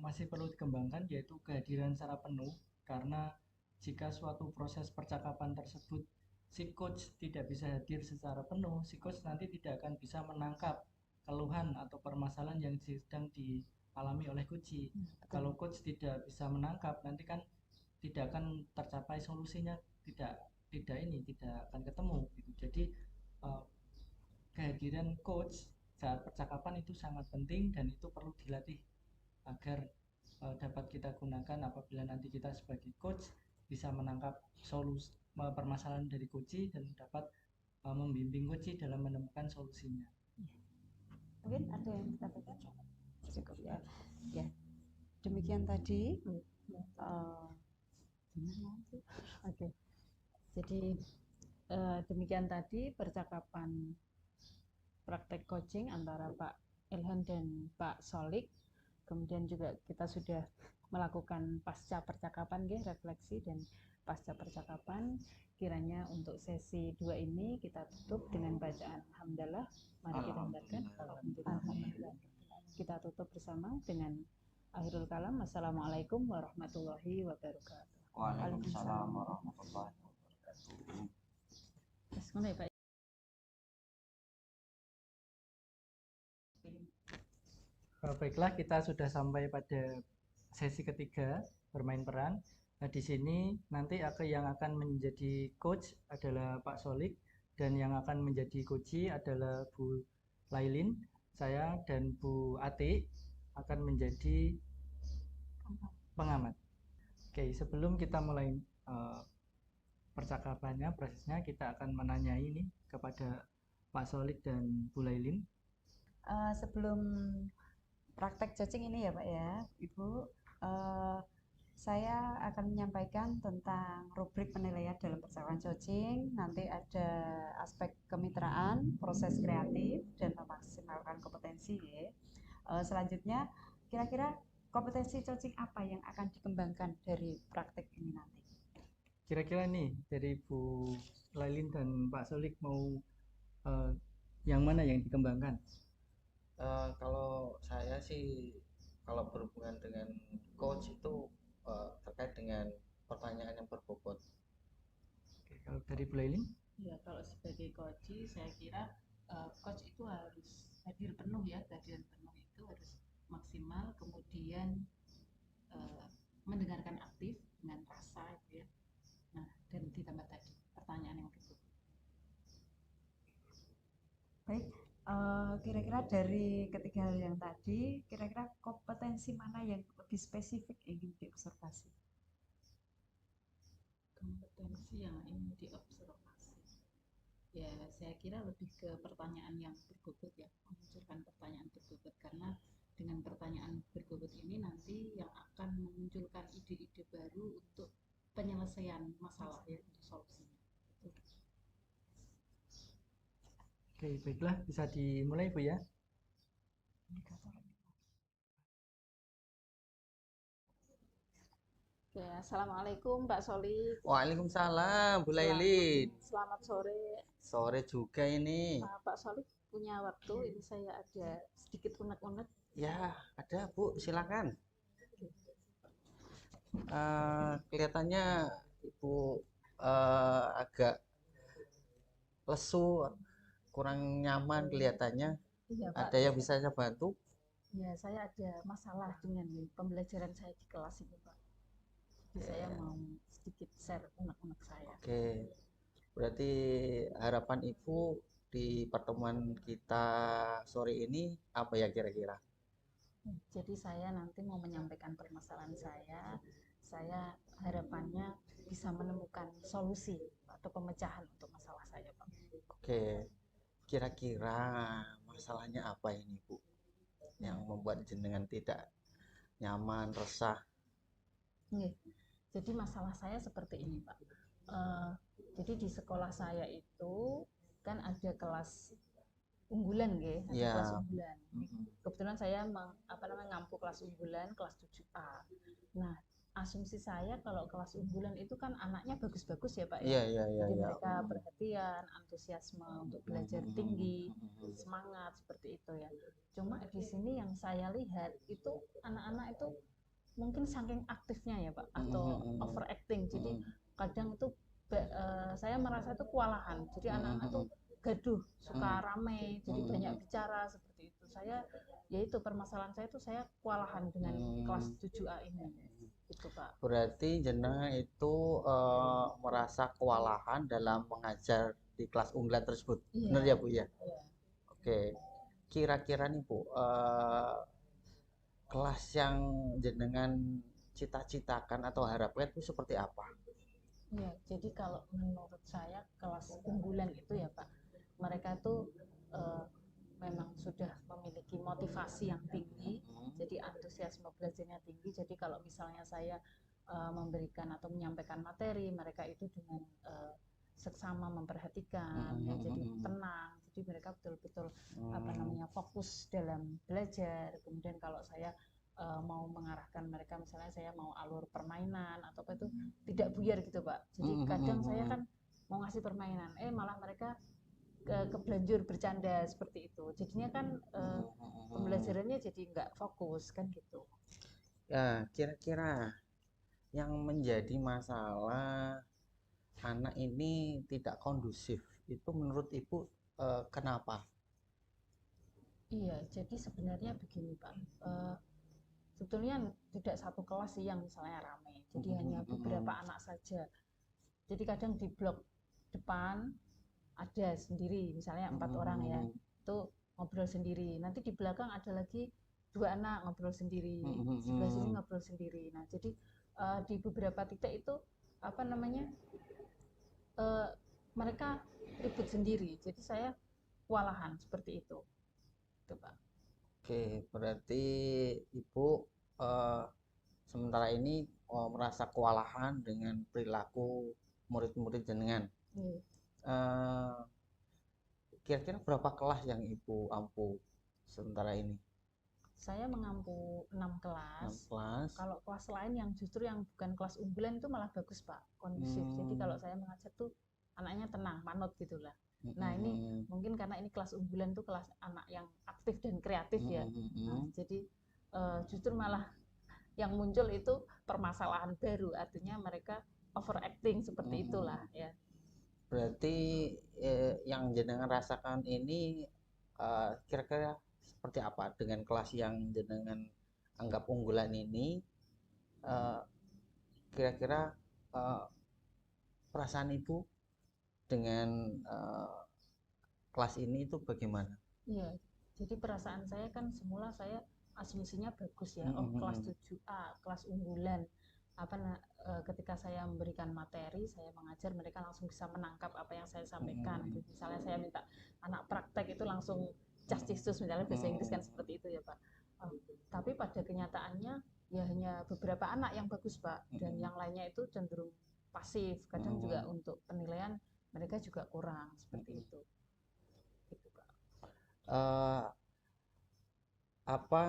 masih perlu dikembangkan yaitu kehadiran secara penuh, karena jika suatu proses percakapan tersebut si coach tidak bisa hadir secara penuh, si coach nanti tidak akan bisa menangkap keluhan atau permasalahan yang sedang dialami oleh coach. Kalau coach tidak bisa menangkap, nanti kan tidak akan tercapai solusinya, tidak akan ketemu gitu. Jadi kehadiran coach saat percakapan itu sangat penting dan itu perlu dilatih agar dapat kita gunakan apabila nanti kita sebagai coach bisa menangkap solusi permasalahan dari coach dan dapat membimbing coach dalam menemukan solusinya. Mungkin ada yang dikatakan cukup ya. Ya, demikian tadi. Oke. Jadi demikian tadi percakapan praktek coaching antara Pak Ilhan dan Pak Solik. Kemudian juga kita sudah melakukan pasca percakapan, refleksi dan pasca percakapan. Kiranya untuk sesi 2 ini kita tutup dengan bacaan hamdalah. Mari kita dengarkan. Alhamdulillah. Kita tutup bersama dengan akhirul kalam. Assalamualaikum warahmatullahi wabarakatuh. Waalaikumsalam warahmatullahi wabarakatuh. Pak. Baiklah, kita sudah sampai pada sesi ketiga bermain peran. Nah, di sini nanti yang akan menjadi coach adalah Pak Solik dan yang akan menjadi coach adalah Bu Lailin. Saya dan Bu Ati akan menjadi pengamat. Oke, sebelum kita mulai percakapannya, prosesnya, kita akan menanyai ini kepada Pak Solik dan Bu Lailin. Sebelum praktek coaching ini ya Pak ya, Ibu, saya akan menyampaikan tentang rubrik penilaian dalam percakapan coaching. Nanti ada aspek kemitraan, proses kreatif, dan memaksimalkan kompetensi ya. Selanjutnya, kira-kira kompetensi coaching apa yang akan dikembangkan dari praktek ini nanti? Kira-kira nih dari Bu Lailin dan Pak Solik mau yang mana yang dikembangkan? Kalau saya sih, kalau berhubungan dengan coach itu terkait dengan pertanyaan yang berbobot. Oke, kalau dari Bu Lailin? Ya, kalau sebagai coach, saya kira coach itu harus hadir penuh ya, kehadiran penuh itu harus maksimal, kemudian mendengarkan aktif dengan rasa gitu ya. Nah, dan ditambah tadi pertanyaan yang berbobot. Baik. Kira-kira dari ketiga hal yang tadi, kira-kira kompetensi mana yang lebih spesifik ingin diobservasi? Kompetensi yang ingin diobservasi, ya saya kira lebih ke pertanyaan yang berbobot ya, memunculkan pertanyaan berbobot, karena dengan pertanyaan berbobot ini nanti yang akan memunculkan ide-ide baru untuk penyelesaian masalah ya, untuk solusinya. Oke, baiklah, bisa dimulai Bu ya. Ya, Assalamualaikum Pak Solik. Waalaikumsalam Bu Lailin. Selamat sore. Sore juga ini. Pak Solik punya waktu, ini saya ada sedikit unek-unek. Ya, ada Bu, silakan. Kelihatannya Ibu agak lesu, kurang nyaman kelihatannya. Iya, Pak. Ada yang bisa saya bantu? Ya, saya ada masalah dengan pembelajaran saya di kelas ini, Pak. Jadi saya mau sedikit share unek-unek saya. Oke, berarti harapan Ibu di pertemuan kita sore ini apa ya kira-kira? Jadi saya nanti mau menyampaikan permasalahan saya harapannya bisa menemukan solusi atau pemecahan untuk masalah saya, Pak. Oke, kira-kira masalahnya apa ini, Bu? Yang membuat jenengan tidak nyaman, resah? Nggih. Jadi masalah saya seperti ini, Pak. Jadi di sekolah saya itu kan ada kelas unggulan, nggih, ada Ya. kelas unggulan. Mm-mm. Kebetulan saya ngampu kelas unggulan kelas 7A. Nah, asumsi saya kalau kelas unggulan itu kan anaknya bagus-bagus ya, Pak ya. Iya, iya, iya, Jadi iya. mereka perhatian, antusiasme untuk belajar tinggi, semangat seperti itu ya. Cuma di sini yang saya lihat itu anak-anak itu mungkin saking aktifnya ya, Pak, atau overacting. Jadi kadang itu saya merasa itu kewalahan. Jadi anak-anak itu gaduh, suka rame, jadi banyak bicara seperti itu. Yaitu permasalahan saya itu saya kewalahan dengan kelas 7A ini. Gitu, Pak. Berarti jenengan itu merasa kewalahan dalam mengajar di kelas unggulan tersebut. Iya. Benar ya, Bu ya? Iya. Oke. Kira-kira nih, Bu, kelas yang jenengan cita-citakan atau harapkan itu seperti apa? Iya, jadi kalau menurut saya kelas unggulan itu ya, Pak, mereka tuh memang sudah memiliki motivasi yang tinggi, jadi antusiasme belajarnya tinggi. Jadi kalau misalnya saya memberikan atau menyampaikan materi, mereka itu dengan seksama memperhatikan, ya, jadi tenang. Jadi mereka betul-betul fokus dalam belajar. Kemudian kalau saya mau mengarahkan mereka, misalnya saya mau alur permainan atau apa itu tidak buyar gitu, Pak. Jadi kadang saya kan mau ngasih permainan, malah mereka kebelanjur bercanda seperti itu. Jadinya kan pembelajarannya jadi nggak fokus kan gitu. Ya, kira-kira yang menjadi masalah anak ini tidak kondusif itu menurut Ibu kenapa? Iya, jadi sebenarnya begini, Pak. Sebetulnya tidak satu kelas sih yang misalnya ramai. Jadi hanya beberapa anak saja. Jadi kadang di blok depan ada sendiri, misalnya 4 orang ya, itu ngobrol sendiri. Nanti di belakang ada lagi 2 anak ngobrol sendiri, sebelah sini ngobrol sendiri. Nah, jadi di beberapa titik itu mereka ribut sendiri. Jadi saya kewalahan seperti itu, Pak. Oke, berarti Ibu sementara ini merasa kewalahan dengan perilaku murid-murid jenengan. Kira-kira berapa kelas yang Ibu ampu sementara ini? Saya mengampu 6 kelas. 6 kelas. Kalau kelas lain yang justru yang bukan kelas unggulan itu malah bagus, Pak, kondusif. Jadi kalau saya mengajar tuh anaknya tenang, manut gitulah. Nah, ini mungkin karena ini kelas unggulan tuh kelas anak yang aktif dan kreatif ya. Nah, jadi justru malah yang muncul itu permasalahan baru, artinya mereka overacting seperti itulah ya. Berarti yang jenengan rasakan ini kira-kira seperti apa dengan kelas yang jenengan anggap unggulan ini? Kira-kira perasaan Ibu dengan kelas ini itu bagaimana? Iya, jadi perasaan saya kan semula saya asumsinya bagus ya, kelas 7A, kelas unggulan. Ketika saya memberikan materi, saya mengajar, mereka langsung bisa menangkap apa yang saya sampaikan. Misalnya saya minta anak praktek itu langsung cas-cisus, misalnya bahasa Inggris kan seperti itu ya, Pak. Tapi pada kenyataannya ya hanya beberapa anak yang bagus, Pak, dan yang lainnya itu cenderung pasif. Kadang juga untuk penilaian mereka juga kurang seperti itu. Gitu, Pak. Apa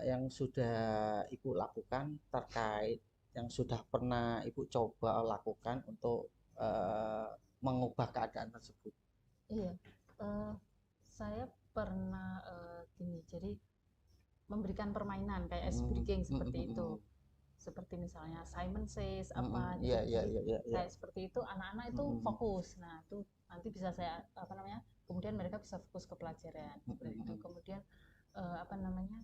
yang sudah Ibu lakukan terkait yang sudah pernah Ibu coba lakukan untuk mengubah keadaan tersebut? Iya, saya pernah gini, jadi memberikan permainan kayak ice breaking seperti itu. seperti misalnya Simon Says Mm-mm. apa Iya, iya, jadi iya, iya, iya. kayak seperti itu anak-anak itu Mm-mm. fokus. Nah itu nanti bisa saya apa namanya, kemudian mereka bisa fokus ke pelajaran seperti itu. Mm-mm. Kemudian apa namanya,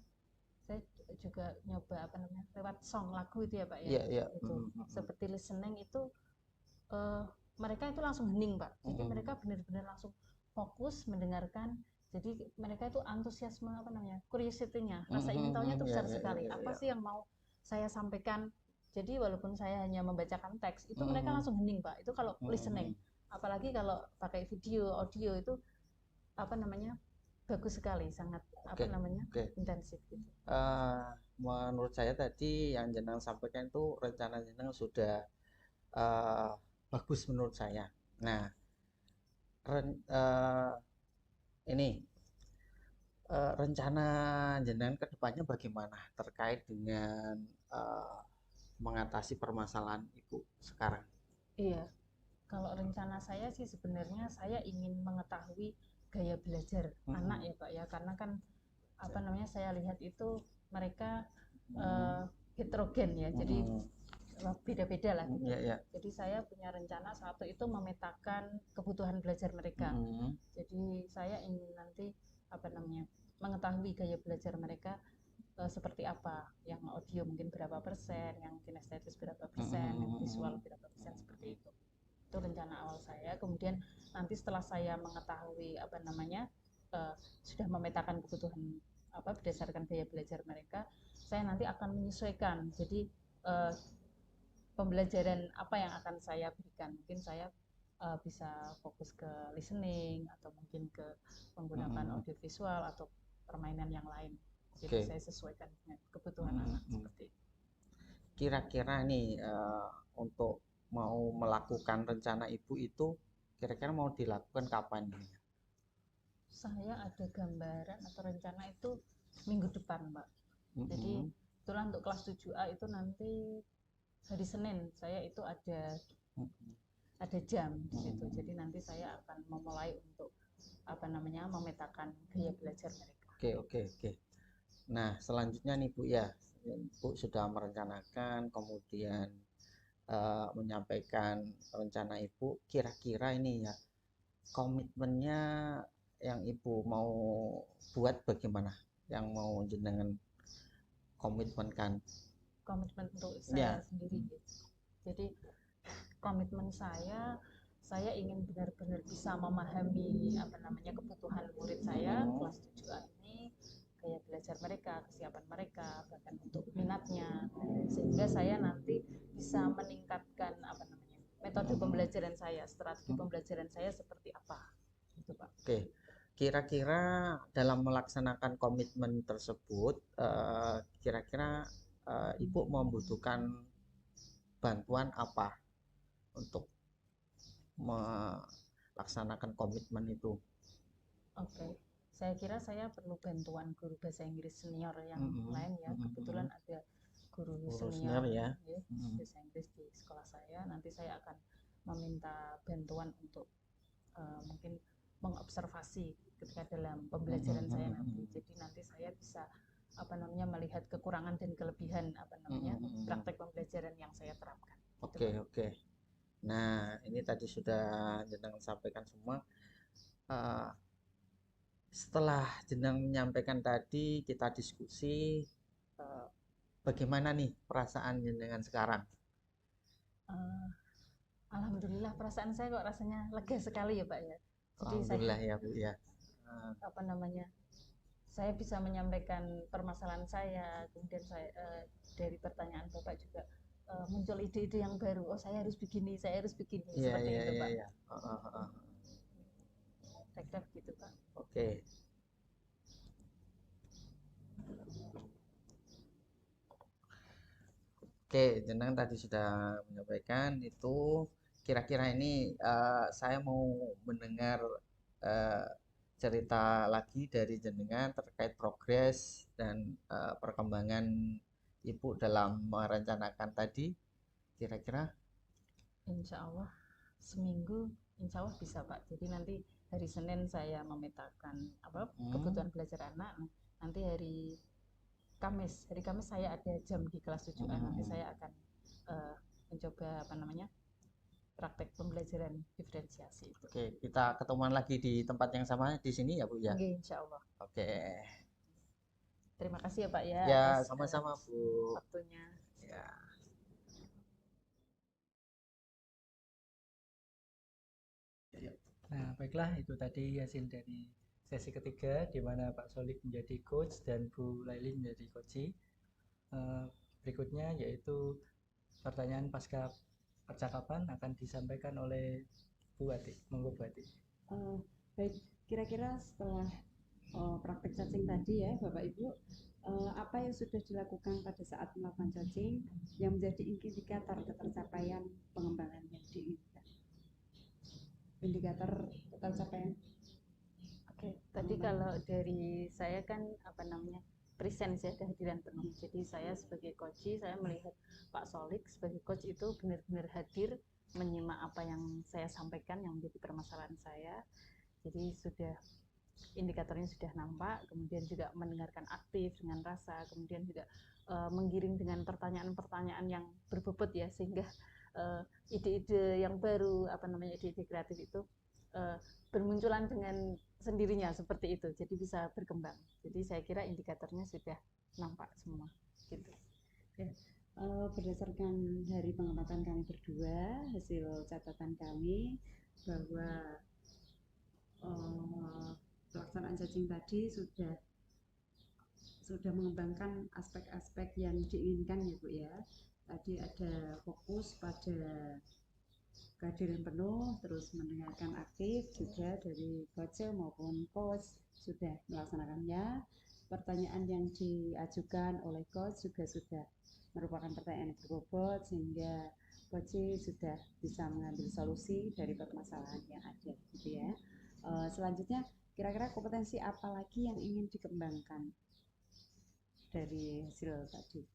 saya juga nyoba apa namanya lewat song lagu itu ya Pak ya, Iya, iya. itu Mm-mm. seperti listening itu eh, mereka itu langsung hening Pak, jadi Mm-mm. mereka benar-benar langsung fokus mendengarkan. Jadi mereka itu antusiasme apa namanya, curiosity-nya, rasa ingin tahunya itu Iya, besar iya, sekali. iya, Apa iya. sih yang mau saya sampaikan? Jadi walaupun saya hanya membacakan teks, itu mereka Mm-mm. langsung hening Pak. Itu kalau listening. Mm-mm. Apalagi kalau pakai video, audio itu apa namanya bagus sekali, sangat apa Oke, namanya oke. intensif gitu. Menurut saya tadi yang jenengan sampaikan itu rencana jenengan sudah eh, bagus menurut saya. Nah, ini rencana jenengan ke depannya bagaimana terkait dengan eh, mengatasi permasalahan ibu sekarang? Iya, kalau rencana saya sih sebenarnya saya ingin mengetahui gaya belajar anak ya Pak ya, karena kan apa namanya saya lihat itu mereka eh, heterogen ya, jadi beda-beda lah gitu. Ya, ya. Jadi saya punya rencana satu itu memetakan kebutuhan belajar mereka. Jadi saya ingin nanti apa namanya mengetahui gaya belajar mereka seperti apa, yang audio mungkin berapa persen, yang kinestetis berapa persen, yang visual berapa persen, seperti itu rencana awal saya. Kemudian nanti setelah saya mengetahui apa namanya sudah memetakan kebutuhan apa berdasarkan gaya belajar mereka, saya nanti akan menyesuaikan. Jadi pembelajaran apa yang akan saya berikan, mungkin saya bisa fokus ke listening atau mungkin ke menggunakan audiovisual atau permainan yang lain. Jadi saya sesuaikan dengan kebutuhan anak seperti itu. Kira-kira nih untuk mau melakukan rencana ibu itu kira-kira mau dilakukan kapan ini? Saya ada gambaran atau rencana itu minggu depan Mbak. Jadi itulah untuk kelas 7A itu nanti hari Senin saya itu ada jam di situ. Jadi nanti saya akan memulai untuk apa namanya memetakan gaya belajar mereka. Oke. Nah, selanjutnya nih Bu ya, Bu sudah merencanakan, kemudian menyampaikan rencana Ibu. Kira-kira ini ya, komitmennya yang Ibu mau buat bagaimana? Yang mau jenengan komitmenkan? Komitmen untuk saya sendiri gitu. Jadi komitmen saya ingin benar-benar bisa memahami apa namanya kebutuhan murid saya kelas 7A ini, gaya belajar mereka, kesiapan mereka, bahkan untuk minatnya, sehingga saya nanti bisa meningkatkan apa namanya metode pembelajaran saya, strategi pembelajaran saya seperti apa, gitu Pak. Oke, kira-kira dalam melaksanakan komitmen tersebut, kira-kira Ibu membutuhkan bantuan apa untuk melaksanakan komitmen itu? Oke. Saya kira saya perlu bantuan guru bahasa Inggris senior yang lain ya. Kebetulan ada guru senior ya. bahasa Inggris di sekolah saya. Nanti saya akan meminta bantuan untuk mungkin mengobservasi ketika dalam pembelajaran saya nanti. Jadi nanti saya bisa apa namanya melihat kekurangan dan kelebihan apa namanya praktek pembelajaran yang saya terapkan. Oke. Nah, ini tadi sudah jenengan sampaikan semua. Setelah jenengan menyampaikan tadi, kita diskusi bagaimana nih perasaan jenengan sekarang? Alhamdulillah perasaan saya kok rasanya lega sekali ya Pak ya. Jadi Alhamdulillah ya Bu ya. Apa namanya saya bisa menyampaikan permasalahan saya, kemudian saya dari pertanyaan Bapak juga muncul ide-ide yang baru. Oh saya harus begini seperti itu Pak. Kira-kira begitu Pak. Oke, jenengan tadi sudah menyampaikan itu. Kira-kira ini saya mau mendengar cerita lagi dari jenengan terkait progres dan perkembangan Ibu dalam merencanakan tadi. Kira-kira? Insya Allah seminggu, insya Allah bisa Pak. Jadi nanti hari Senin saya memetakan apa kebutuhan belajar anak. Nanti hari Kamis. Hari Kamis saya ada jam di kelas 7A. Nanti saya akan mencoba praktek pembelajaran diferensiasi itu. Oke, kita ketemuan lagi di tempat yang sama di sini ya Bu ya. Oke, insya Allah. Oke. Terima kasih ya Pak ya. Ya, atas, sama-sama Bu. waktunya. Ya. Nah, baiklah, itu tadi hasil dari sesi ketiga di mana Pak Solik menjadi coach dan Bu Lailin menjadi coach. Berikutnya yaitu pertanyaan pasca percakapan akan disampaikan oleh Bu Ati. Monggo Bu Ati. Baik, kira-kira setelah praktek cacing tadi ya Bapak Ibu, apa yang sudah dilakukan pada saat melakukan cacing yang menjadi indikator ketercapaian pengembangan yang diinginkan? Indikator ketercapaian. Oke, tadi kalau dari saya kan presence ya, kehadiran penuh. Jadi saya sebagai coach, saya melihat Pak Solik sebagai coach itu benar-benar hadir, menyimak apa yang saya sampaikan yang menjadi permasalahan saya. Jadi sudah indikatornya sudah nampak, kemudian juga mendengarkan aktif dengan rasa, kemudian juga menggiring dengan pertanyaan-pertanyaan yang berbobot ya, sehingga ide-ide yang baru, ide-ide kreatif itu bermunculan dengan sendirinya seperti itu, jadi bisa berkembang. Jadi saya kira indikatornya sudah nampak semua gitu ya. Berdasarkan dari pengamatan kami berdua, hasil catatan kami bahwa pelaksanaan cacing tadi sudah mengembangkan aspek-aspek yang diinginkan ya Bu ya. Tadi ada fokus pada kehadiran penuh, terus mendengarkan aktif juga dari coach maupun coach sudah melaksanakannya. Pertanyaan yang diajukan oleh coach juga sudah merupakan pertanyaan yang berbobot, sehingga coach sudah bisa mengambil solusi dari permasalahan yang ada gitu ya. Selanjutnya, kira-kira kompetensi apa lagi yang ingin dikembangkan dari hasil tadi?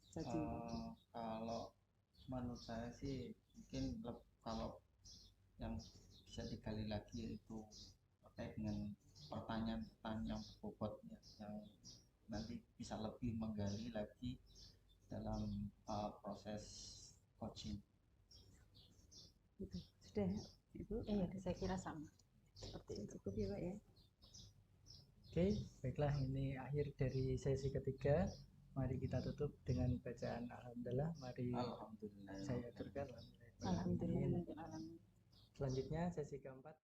Kalau menurut saya sih mungkin kalau yang bisa digali lagi itu terkait dengan pertanyaan-pertanyaan yang berbobot ya, yang nanti bisa lebih menggali lagi dalam proses coaching. Itu sudah Ibu? Iya, saya kira sama seperti itu. Cukup ya Pak ya. Oke, baiklah, ini akhir dari sesi ketiga. Mari kita tutup dengan bacaan alhamdulillah. Mari Alhamdulillah. saya aturkan. Alhamdulillah. Selanjutnya sesi keempat.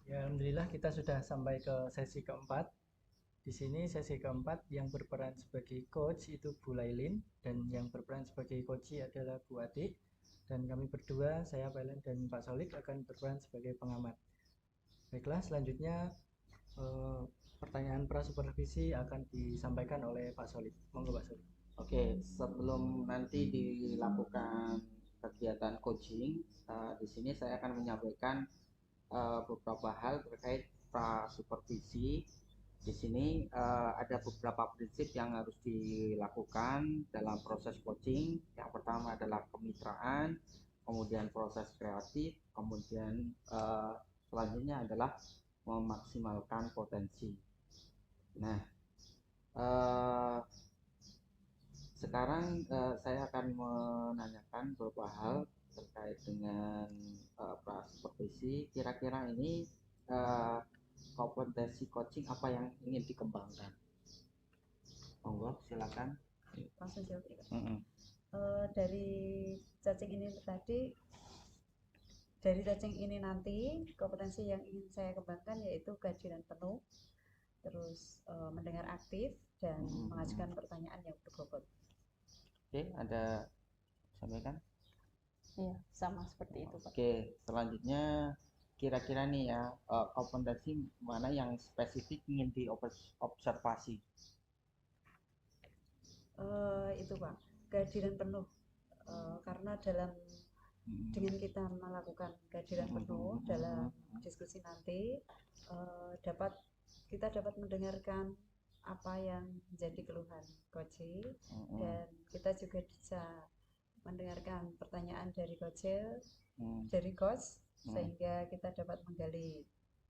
Ya, alhamdulillah kita sudah sampai ke sesi keempat. Di sini sesi keempat yang berperan sebagai coach itu Bu Lailin, dan yang berperan sebagai coach adalah Bu Ati. Dan kami berdua, saya Pak Elen dan Pak Solik, akan berperan sebagai pengamat. Baiklah, selanjutnya pertanyaan prasupervisi akan disampaikan oleh Pak Solik. Monggo Pak Solik. Oke, sebelum nanti dilakukan kegiatan coaching, di sini saya akan menyampaikan beberapa hal terkait prasupervisi. Di sini ada beberapa prinsip yang harus dilakukan dalam proses coaching. Yang pertama adalah kemitraan, kemudian proses kreatif, kemudian selanjutnya adalah memaksimalkan potensi. Nah, sekarang saya akan menanyakan beberapa hal terkait dengan prasupervisi. Kira-kira ini kompetensi coaching apa yang ingin dikembangkan? Monggo, silakan. Langsung jawab ya. Dari cacing ini tadi, dari cacing ini nanti kompetensi yang ingin saya kembangkan yaitu kehadiran penuh, terus mendengar aktif dan mengajukan pertanyaan yang berbobot. Oke, ada sampaikan? Iya, sama seperti itu Pak. Oke, selanjutnya kira-kira nih ya, kompetensi mana yang spesifik ingin diobservasi? Itu Pak, kehadiran penuh, karena dengan kita melakukan kehadiran penuh dalam diskusi nanti, kita dapat mendengarkan apa yang menjadi keluhan coach, dan kita juga bisa mendengarkan pertanyaan dari coach, sehingga kita dapat menggali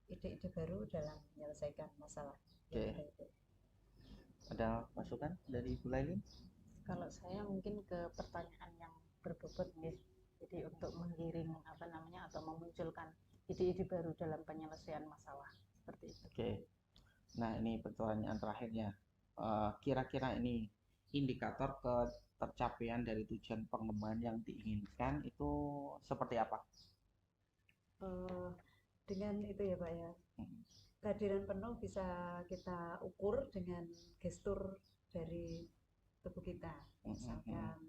ide-ide baru dalam menyelesaikan masalah. Oke. Ada masukan dari Bu Lailin? Kalau saya mungkin ke pertanyaan yang berbobot nih. Jadi untuk menggiring apa namanya atau memunculkan ide-ide baru dalam penyelesaian masalah seperti itu. Oke. Nah, ini pertanyaan terakhirnya. Kira-kira ini indikator ketercapaian dari tujuan pengembangan yang diinginkan itu seperti apa? Dengan itu ya Pak ya, Hmm. kehadiran penuh bisa kita ukur dengan gestur dari tubuh kita. Misalkan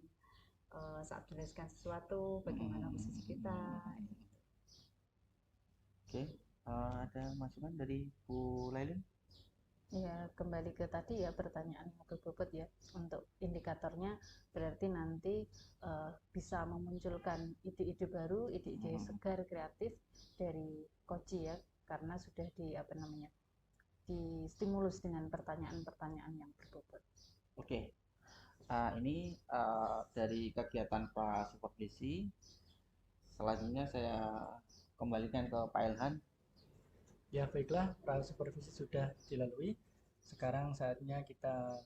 saat menjelaskan sesuatu, bagaimana posisi kita. Oke, ada masukan dari Bu Lailin? Ya, kembali ke tadi ya pertanyaan yang berbobot ya. Untuk indikatornya berarti nanti bisa memunculkan ide-ide baru, ide-ide segar, kreatif dari Koji ya, karena sudah distimulus dengan pertanyaan-pertanyaan yang berbobot. Oke, ini dari kegiatan Supervisi. Selanjutnya saya kembalikan ke Pak Ilhan. Ya baiklah, supervisi sudah dilalui. Sekarang saatnya kita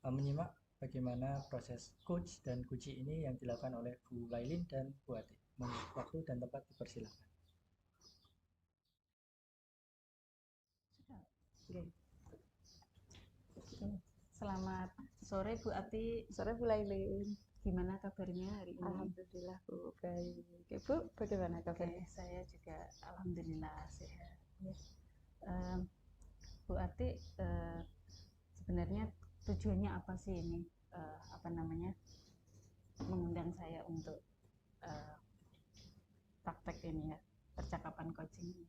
menyimak bagaimana proses coach dan kuci ini yang dilakukan oleh Bu Lailin dan Bu Ati. Waktu dan tempat dipersilakan. Selamat sore Bu Ati. Sore Bu Lailin. Gimana kabarnya hari ini? Alhamdulillah Bu, baik. Ibu bagaimana kabarnya? Saya juga alhamdulillah sehat. Bu Ati, sebenarnya tujuannya apa sih ini mengundang saya untuk praktek ini ya, percakapan coaching ini?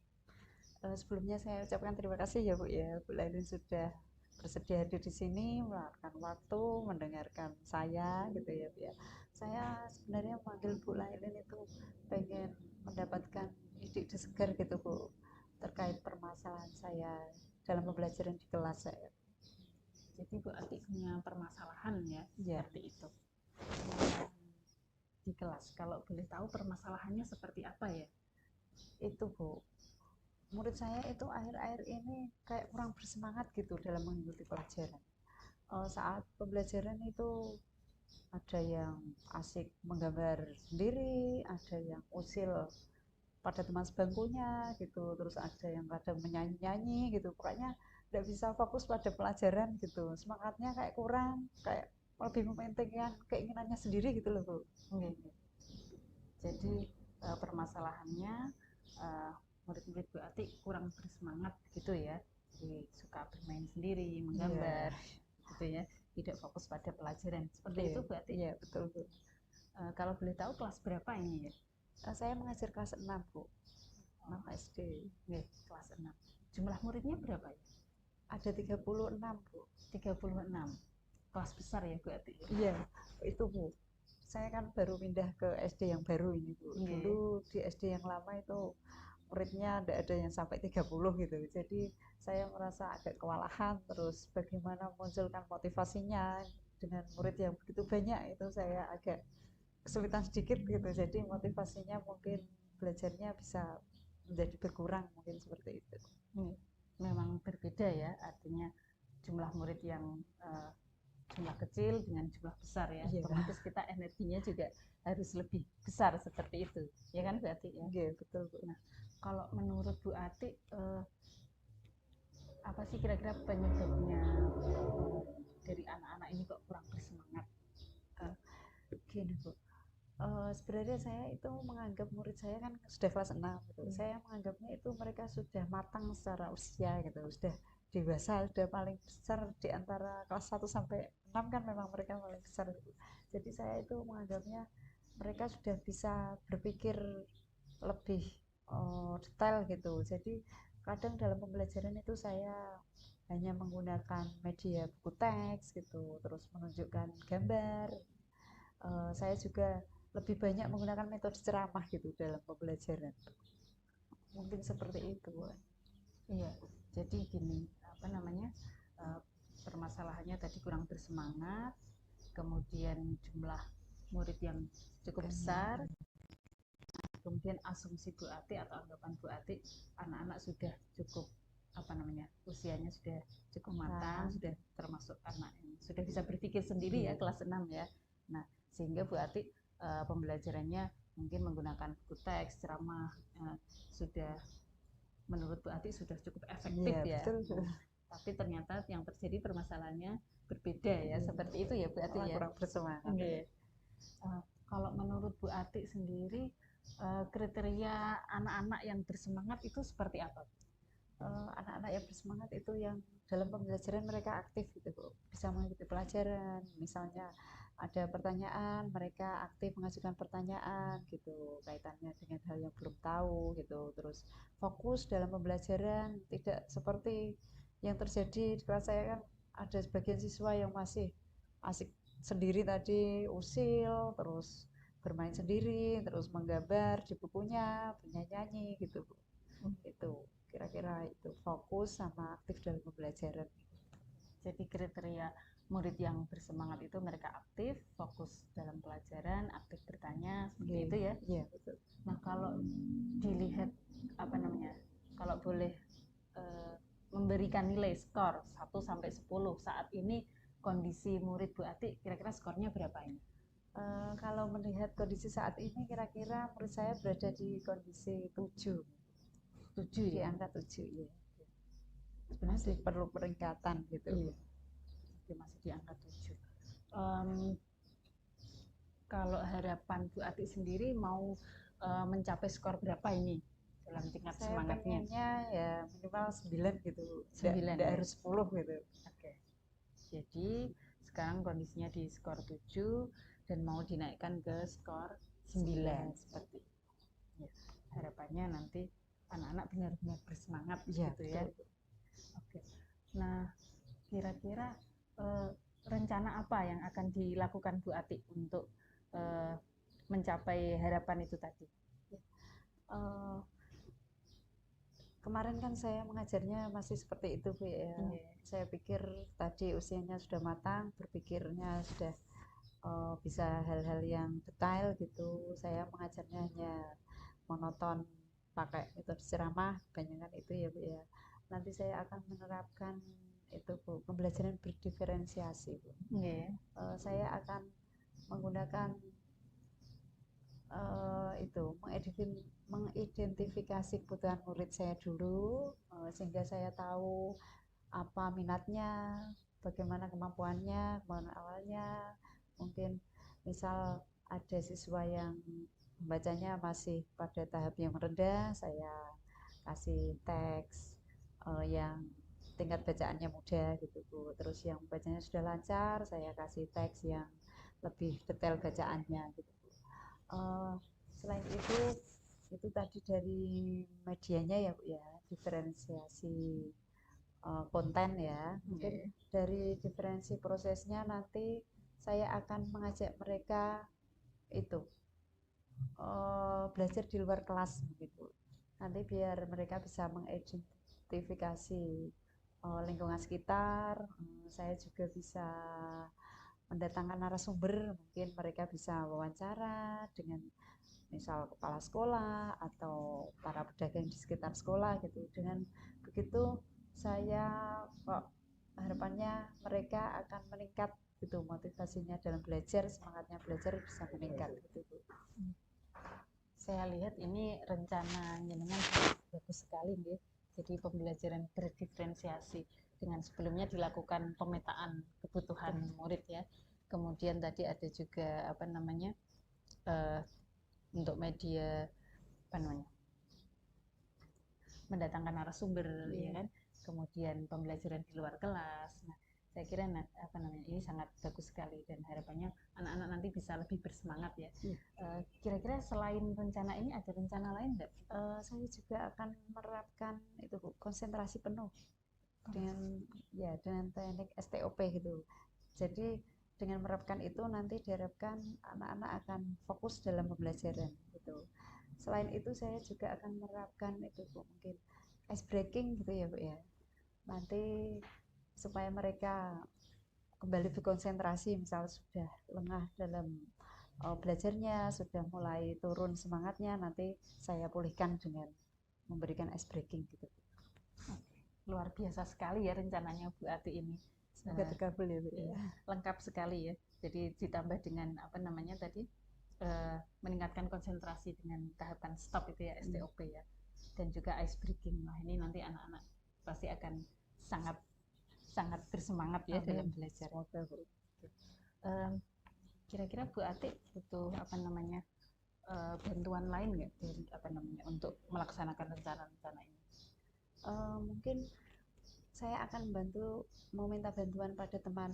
Sebelumnya saya ucapkan terima kasih ya Bu ya, Bu Lailin sudah bersedia hadir di sini, meluangkan waktu mendengarkan saya gitu ya Bu ya. Saya sebenarnya memanggil Bu Lailin itu pengen mendapatkan ide-ide segar gitu Bu, terkait permasalahan saya dalam pembelajaran di kelas saya. Jadi Bu Ati punya permasalahan ya, seperti itu di kelas. Kalau boleh tahu permasalahannya seperti apa ya? Itu Bu, murid saya itu akhir-akhir ini kayak kurang bersemangat gitu dalam mengikuti pelajaran. Saat pembelajaran itu ada yang asik menggambar sendiri, ada yang usil pada teman sebangkunya gitu, terus ada yang kadang menyanyi-nyanyi gitu, pokoknya tidak bisa fokus pada pelajaran gitu, semangatnya kayak kurang, kayak lebih mementingkan keinginannya sendiri gitu loh Bu. Jadi permasalahannya murid-murid Bu Ati kurang bersemangat gitu ya, jadi suka bermain sendiri, menggambar gitu ya, tidak fokus pada pelajaran seperti itu Bu Ati? Iya betul Bu. Kalau boleh tahu kelas berapa ini ya? Saya mengajar kelas 6 Bu, 6 SD. Kelas 6. Jumlah muridnya berapa ya? Ada 36 Bu. 36. Kelas besar ya Bu Ati? Iya, itu Bu. Saya kan baru pindah ke SD yang baru ini Bu. Dulu di SD yang lama itu muridnya tidak ada yang sampai 30 gitu. Jadi saya merasa agak kewalahan, terus bagaimana memunculkan motivasinya dengan murid yang begitu banyak itu saya agak kesulitan sedikit gitu. Jadi motivasinya mungkin belajarnya bisa menjadi berkurang, mungkin seperti itu. Memang berbeda ya, artinya jumlah murid yang jumlah kecil dengan jumlah besar ya, otomatis kita energinya juga harus lebih besar seperti itu, ya kan Bu Ati ya? Iya betul Bu. Nah, kalau menurut Bu Ati apa sih kira-kira penyebabnya dari anak-anak ini kok kurang bersemangat? Gini Bu, sebenarnya saya itu menganggap murid saya kan sudah kelas 6 gitu. Saya menganggapnya itu mereka sudah matang secara usia gitu, sudah dewasa, sudah paling besar di antara kelas 1 sampai 6 kan memang mereka paling besar gitu. Jadi saya itu menganggapnya mereka sudah bisa berpikir lebih detail gitu. Jadi kadang dalam pembelajaran itu saya hanya menggunakan media buku teks gitu, terus menunjukkan gambar. Saya juga lebih banyak menggunakan metode ceramah gitu dalam pembelajaran. Mungkin seperti itu. Iya, jadi gini, permasalahannya tadi kurang bersemangat, kemudian jumlah murid yang cukup besar, kemudian asumsi Bu Ati atau anggapan Bu Ati, anak-anak sudah cukup apa namanya, usianya sudah cukup matang, sudah termasuk anak yang sudah bisa berpikir sendiri ya, kelas 6 ya. Nah, sehingga Bu Ati pembelajarannya mungkin menggunakan buku teks, ceramah, sudah menurut Bu Ati sudah cukup efektif ya. Betul. Tapi ternyata yang terjadi permasalahannya berbeda ya, seperti itu ya Bu Ati ya. Kurang bersemangat. Kalau menurut Bu Ati sendiri, kriteria anak-anak yang bersemangat itu seperti apa? Anak-anak yang bersemangat itu yang dalam pembelajaran mereka aktif gitu Bu, bisa mengikuti pelajaran, misalnya ada pertanyaan mereka aktif mengajukan pertanyaan gitu kaitannya dengan hal yang belum tahu gitu, terus fokus dalam pembelajaran, tidak seperti yang terjadi di kelas saya kan ada sebagian siswa yang masih asik sendiri tadi, usil, terus bermain sendiri, terus menggambar di bukunya, bernyanyi gitu Bu. Itu kira-kira itu fokus sama aktif dalam pembelajaran. Jadi kriteria murid yang bersemangat itu mereka aktif, fokus dalam pelajaran, aktif bertanya, seperti itu ya. Iya, betul. Nah, kalau dilihat apa namanya, kalau boleh memberikan nilai skor 1 sampai 10 saat ini kondisi murid Bu Ati kira-kira skornya berapa ini? Kalau melihat kondisi saat ini kira-kira menurut saya berada di kondisi 7 di ya? angka 7 ya. Sebenarnya Masih perlu peningkatan gitu. Iya. Masih di angka 7. Kalau harapan Bu Ati sendiri mau mencapai skor berapa ini dalam tingkat Saya semangatnya? pengennya ya minimal 9 gitu. 9 tidak ya? harus 10 gitu. Oke. Jadi sekarang kondisinya di skor 7 dan mau dinaikkan ke skor 9 seperti ya. Harapannya nanti anak-anak benar-benar bersemangat Ya, gitu ya. Oke. Nah, kira-kira rencana apa yang akan dilakukan Bu Ati untuk mencapai harapan itu tadi? Kemarin kan saya mengajarnya masih seperti itu Bu ya. Saya pikir tadi usianya sudah matang, berpikirnya sudah bisa hal-hal yang detail gitu. Saya mengajarnya hanya monoton pakai metode ceramah, kebanyakan itu ya Bu ya. Nanti saya akan menerapkan itu Bu, pembelajaran berdiferensiasi Bu. Saya akan menggunakan itu mengidentifikasi kebutuhan murid saya dulu, sehingga saya tahu apa minatnya, bagaimana kemampuannya, kemampuan awalnya. Mungkin misal ada siswa yang membacanya masih pada tahap yang rendah, saya kasih teks yang tingkat bacaannya mudah gitu Bu. Terus yang bacanya sudah lancar, saya kasih teks yang lebih detail bacaannya gitu Bu. Selain itu tadi dari medianya ya Bu ya, diferensiasi konten ya. Mungkin dari diferensi prosesnya nanti saya akan mengajak mereka itu belajar di luar kelas begitu. Nanti biar mereka bisa mengidentifikasi lingkungan sekitar. Saya juga bisa mendatangkan narasumber, mungkin mereka bisa wawancara dengan misal kepala sekolah atau para pedagang di sekitar sekolah gitu. Dengan begitu saya harapannya mereka akan meningkat gitu, motivasinya dalam belajar, semangatnya belajar bisa meningkat gitu Bu. Saya lihat ini rencana jenengan bagus sekali nih. Jadi pembelajaran berdiferensiasi dengan sebelumnya dilakukan pemetaan kebutuhan murid ya. Kemudian tadi ada juga apa namanya untuk media apa namanya mendatangkan narasumber ya kan. Kemudian pembelajaran di luar kelas. Nah, saya kira apa namanya ini sangat bagus sekali dan harapannya anak-anak nanti bisa lebih bersemangat ya. Kira-kira selain rencana ini ada rencana lain enggak? Saya juga akan menerapkan itu Bu, konsentrasi penuh dengan teknik STOP gitu. Jadi dengan menerapkan itu nanti diharapkan anak-anak akan fokus dalam pembelajaran gitu. Selain itu saya juga akan menerapkan itu Bu, mungkin ice breaking gitu ya Bu ya. Nanti supaya mereka kembali berkonsentrasi, misal sudah lengah dalam belajarnya, sudah mulai turun semangatnya, nanti saya pulihkan dengan memberikan ice breaking gitu. luar biasa sekali ya rencananya Bu Ati ini. Semoga terkabul ya Bu. Iya, lengkap sekali ya. Jadi ditambah dengan apa namanya tadi meningkatkan konsentrasi dengan tahapan stop itu ya STOP ya. Dan juga ice breaking. Nah, ini nanti anak-anak pasti akan sangat sangat bersemangat ya dalam belajar. Semoga Bu. Kira-kira Bu Ati butuh apa namanya bantuan lain nggak dari apa namanya untuk melaksanakan rencana-rencana ini? Mungkin saya akan meminta bantuan pada teman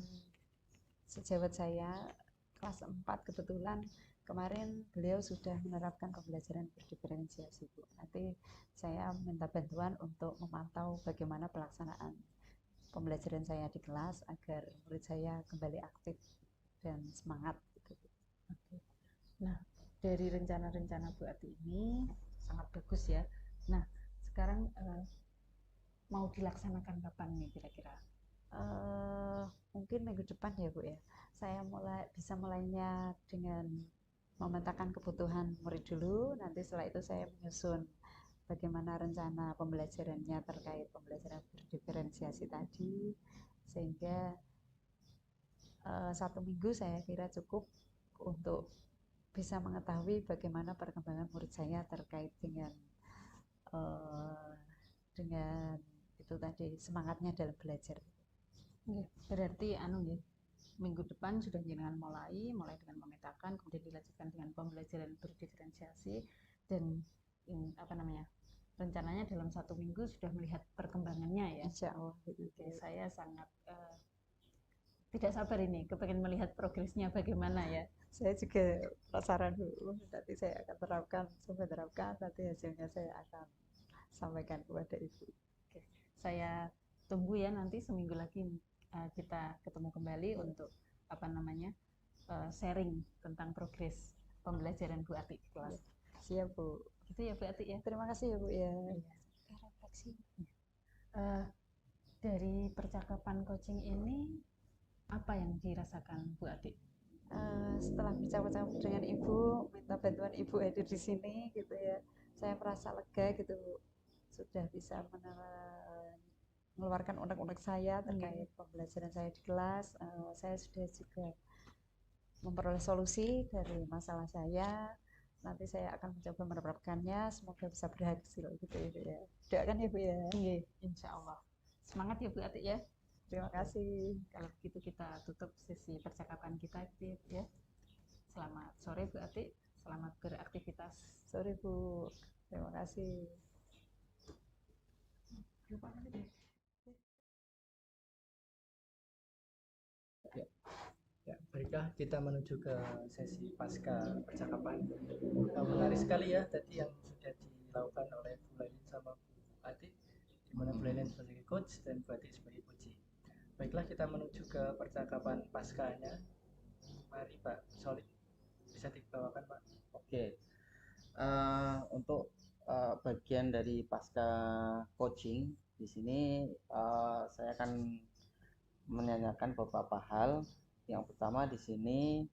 sejawat saya kelas 4 kebetulan kemarin beliau sudah menerapkan pembelajaran berdiferensiasi Bu. Nanti saya minta bantuan untuk memantau bagaimana pelaksanaan pembelajaran saya di kelas agar murid saya kembali aktif dan semangat gitu. Oke. Nah, dari rencana-rencana Bu Ati ini sangat bagus ya. Nah, sekarang mau dilaksanakan kapan nih kira-kira? Mungkin minggu depan ya Bu ya. Saya bisa mulainya dengan memetakan kebutuhan murid dulu. Nanti setelah itu saya menyusun bagaimana rencana pembelajarannya terkait pembelajaran berdiferensiasi tadi, sehingga 1 minggu saya kira cukup untuk bisa mengetahui bagaimana perkembangan murid saya terkait dengan itu tadi semangatnya dalam belajar. Berarti minggu depan sudah jenengan mulai dengan memetakan, kemudian dilanjutkan dengan pembelajaran berdiferensiasi dan apa namanya rencananya dalam 1 minggu sudah melihat perkembangannya ya. Insya Allah. Oke, saya sangat tidak sabar ini, kepengen melihat progresnya bagaimana ya. Saya juga penasaran dulu, nanti saya akan terapkan, nanti hasilnya saya akan sampaikan kepada Ibu. Oke, saya tunggu ya nanti seminggu lagi kita ketemu kembali untuk apa namanya sharing tentang progres pembelajaran Bu Ati di kelas. Siap Bu. Gitu ya Bu Ati ya. Terima kasih ya Bu ya. Refleksi. Dari percakapan coaching ini apa yang dirasakan Bu Ati? Setelah bercakap-cakap dengan Ibu, minta bantuan Ibu hadir di sini gitu ya, saya merasa lega gitu Bu. Sudah bisa mengeluarkan unek-unek saya terkait pembelajaran saya di kelas. Saya sudah juga memperoleh solusi dari masalah saya. Nanti saya akan mencoba menerapkannya, semoga bisa berhasil gitu ya. Doakan ya Bu ya. Iya, insya Allah. Semangat ya Bu Ati ya. Terima kasih. Kalau begitu kita tutup sesi percakapan kita ya. Selamat sore Bu Ati, selamat beraktivitas. Sore Bu. Terima kasih. Ya, baiklah kita menuju ke sesi pasca percakapan. Menarik sekali ya tadi yang sudah dilakukan oleh Bu Lailin sama Bu Ati, di mana Bu Lailin sebagai coach dan Bu Ati sebagai puji. Baiklah kita menuju ke percakapan paskanya. Mari Pak Solid, bisa dibawakan Pak. Oke. Untuk bagian dari pasca coaching di sini saya akan menanyakan beberapa hal. Yang pertama di sini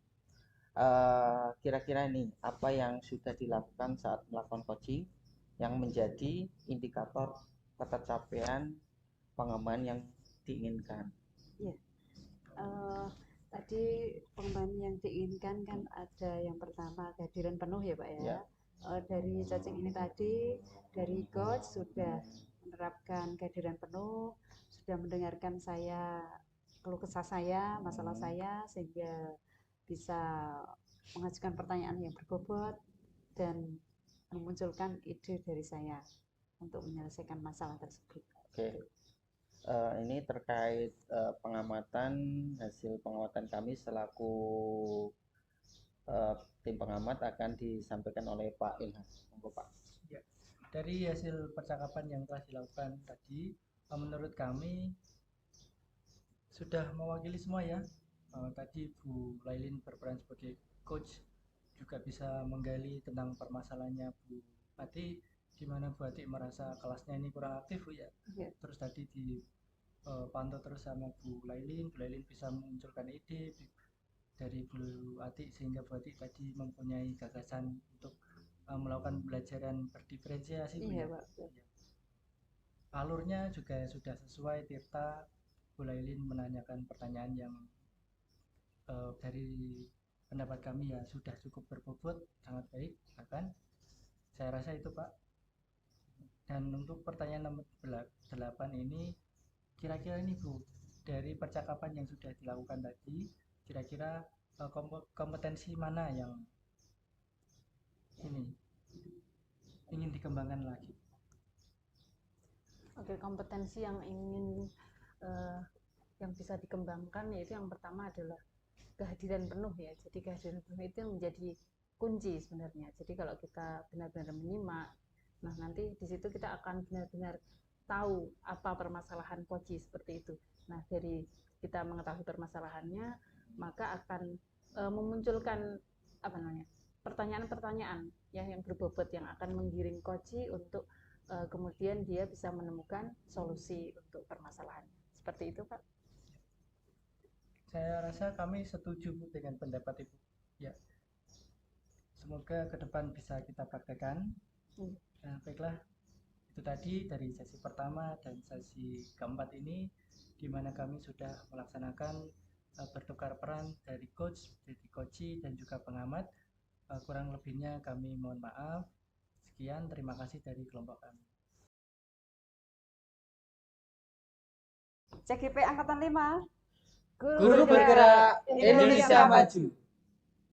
kira-kira ini apa yang sudah dilakukan saat melakukan coaching yang menjadi indikator ketercapaian pengembangan yang diinginkan. Ya, tadi pengembangan yang diinginkan kan ada yang pertama kehadiran penuh ya Pak ya. Dari coaching ini tadi dari coach sudah menerapkan kehadiran penuh, sudah mendengarkan saya keluh kesah saya, masalah saya, sehingga bisa mengajukan pertanyaan yang berbobot dan memunculkan ide dari saya untuk menyelesaikan masalah tersebut. Oke. Ini terkait pengamatan, hasil pengamatan kami selaku tim pengamat akan disampaikan oleh Pak Ilham. Monggo Pak. Ya, dari hasil percakapan yang telah dilakukan tadi, menurut kami sudah mewakili semua ya. Tadi Bu Lailin berperan sebagai coach, juga bisa menggali tentang permasalahannya Bu Ati, di mana Bu Ati merasa kelasnya ini kurang aktif Bu ya. Terus tadi dipantau terus sama Bu Lailin bisa memunculkan ide dari Bu Ati sehingga Bu Ati tadi mempunyai gagasan untuk melakukan pembelajaran berdiferensiasi Bu ya. Pak. alurnya juga sudah sesuai. Tirta Bulailin menanyakan pertanyaan yang dari pendapat kami ya sudah cukup berbobot, sangat baik, bahkan saya rasa itu Pak. Dan untuk pertanyaan nomor 8 ini, kira-kira ini Bu, dari percakapan yang sudah dilakukan tadi, kira-kira kompetensi mana yang ini ingin dikembangkan lagi? Oke, kompetensi yang ingin yang bisa dikembangkan yaitu yang pertama adalah kehadiran penuh ya. Jadi kehadiran penuh itu menjadi kunci sebenarnya. Jadi kalau kita benar-benar menyimak, nah nanti di situ kita akan benar-benar tahu apa permasalahan koji seperti itu. Nah dari kita mengetahui permasalahannya, maka akan memunculkan apa namanya pertanyaan-pertanyaan ya yang berbobot yang akan menggiring koji untuk kemudian dia bisa menemukan solusi untuk permasalahan. Seperti itu Pak. Saya rasa kami setuju Bu dengan pendapat Ibu. Ya, semoga ke depan bisa kita praktekkan. Nah, baiklah, itu tadi dari sesi pertama dan sesi keempat ini, di mana kami sudah melaksanakan bertukar peran dari coach, jadi koji dan juga pengamat. Kurang lebihnya kami mohon maaf. Sekian, terima kasih dari kelompok kami. CGP Angkatan 5. Guru bergerak, Indonesia maju.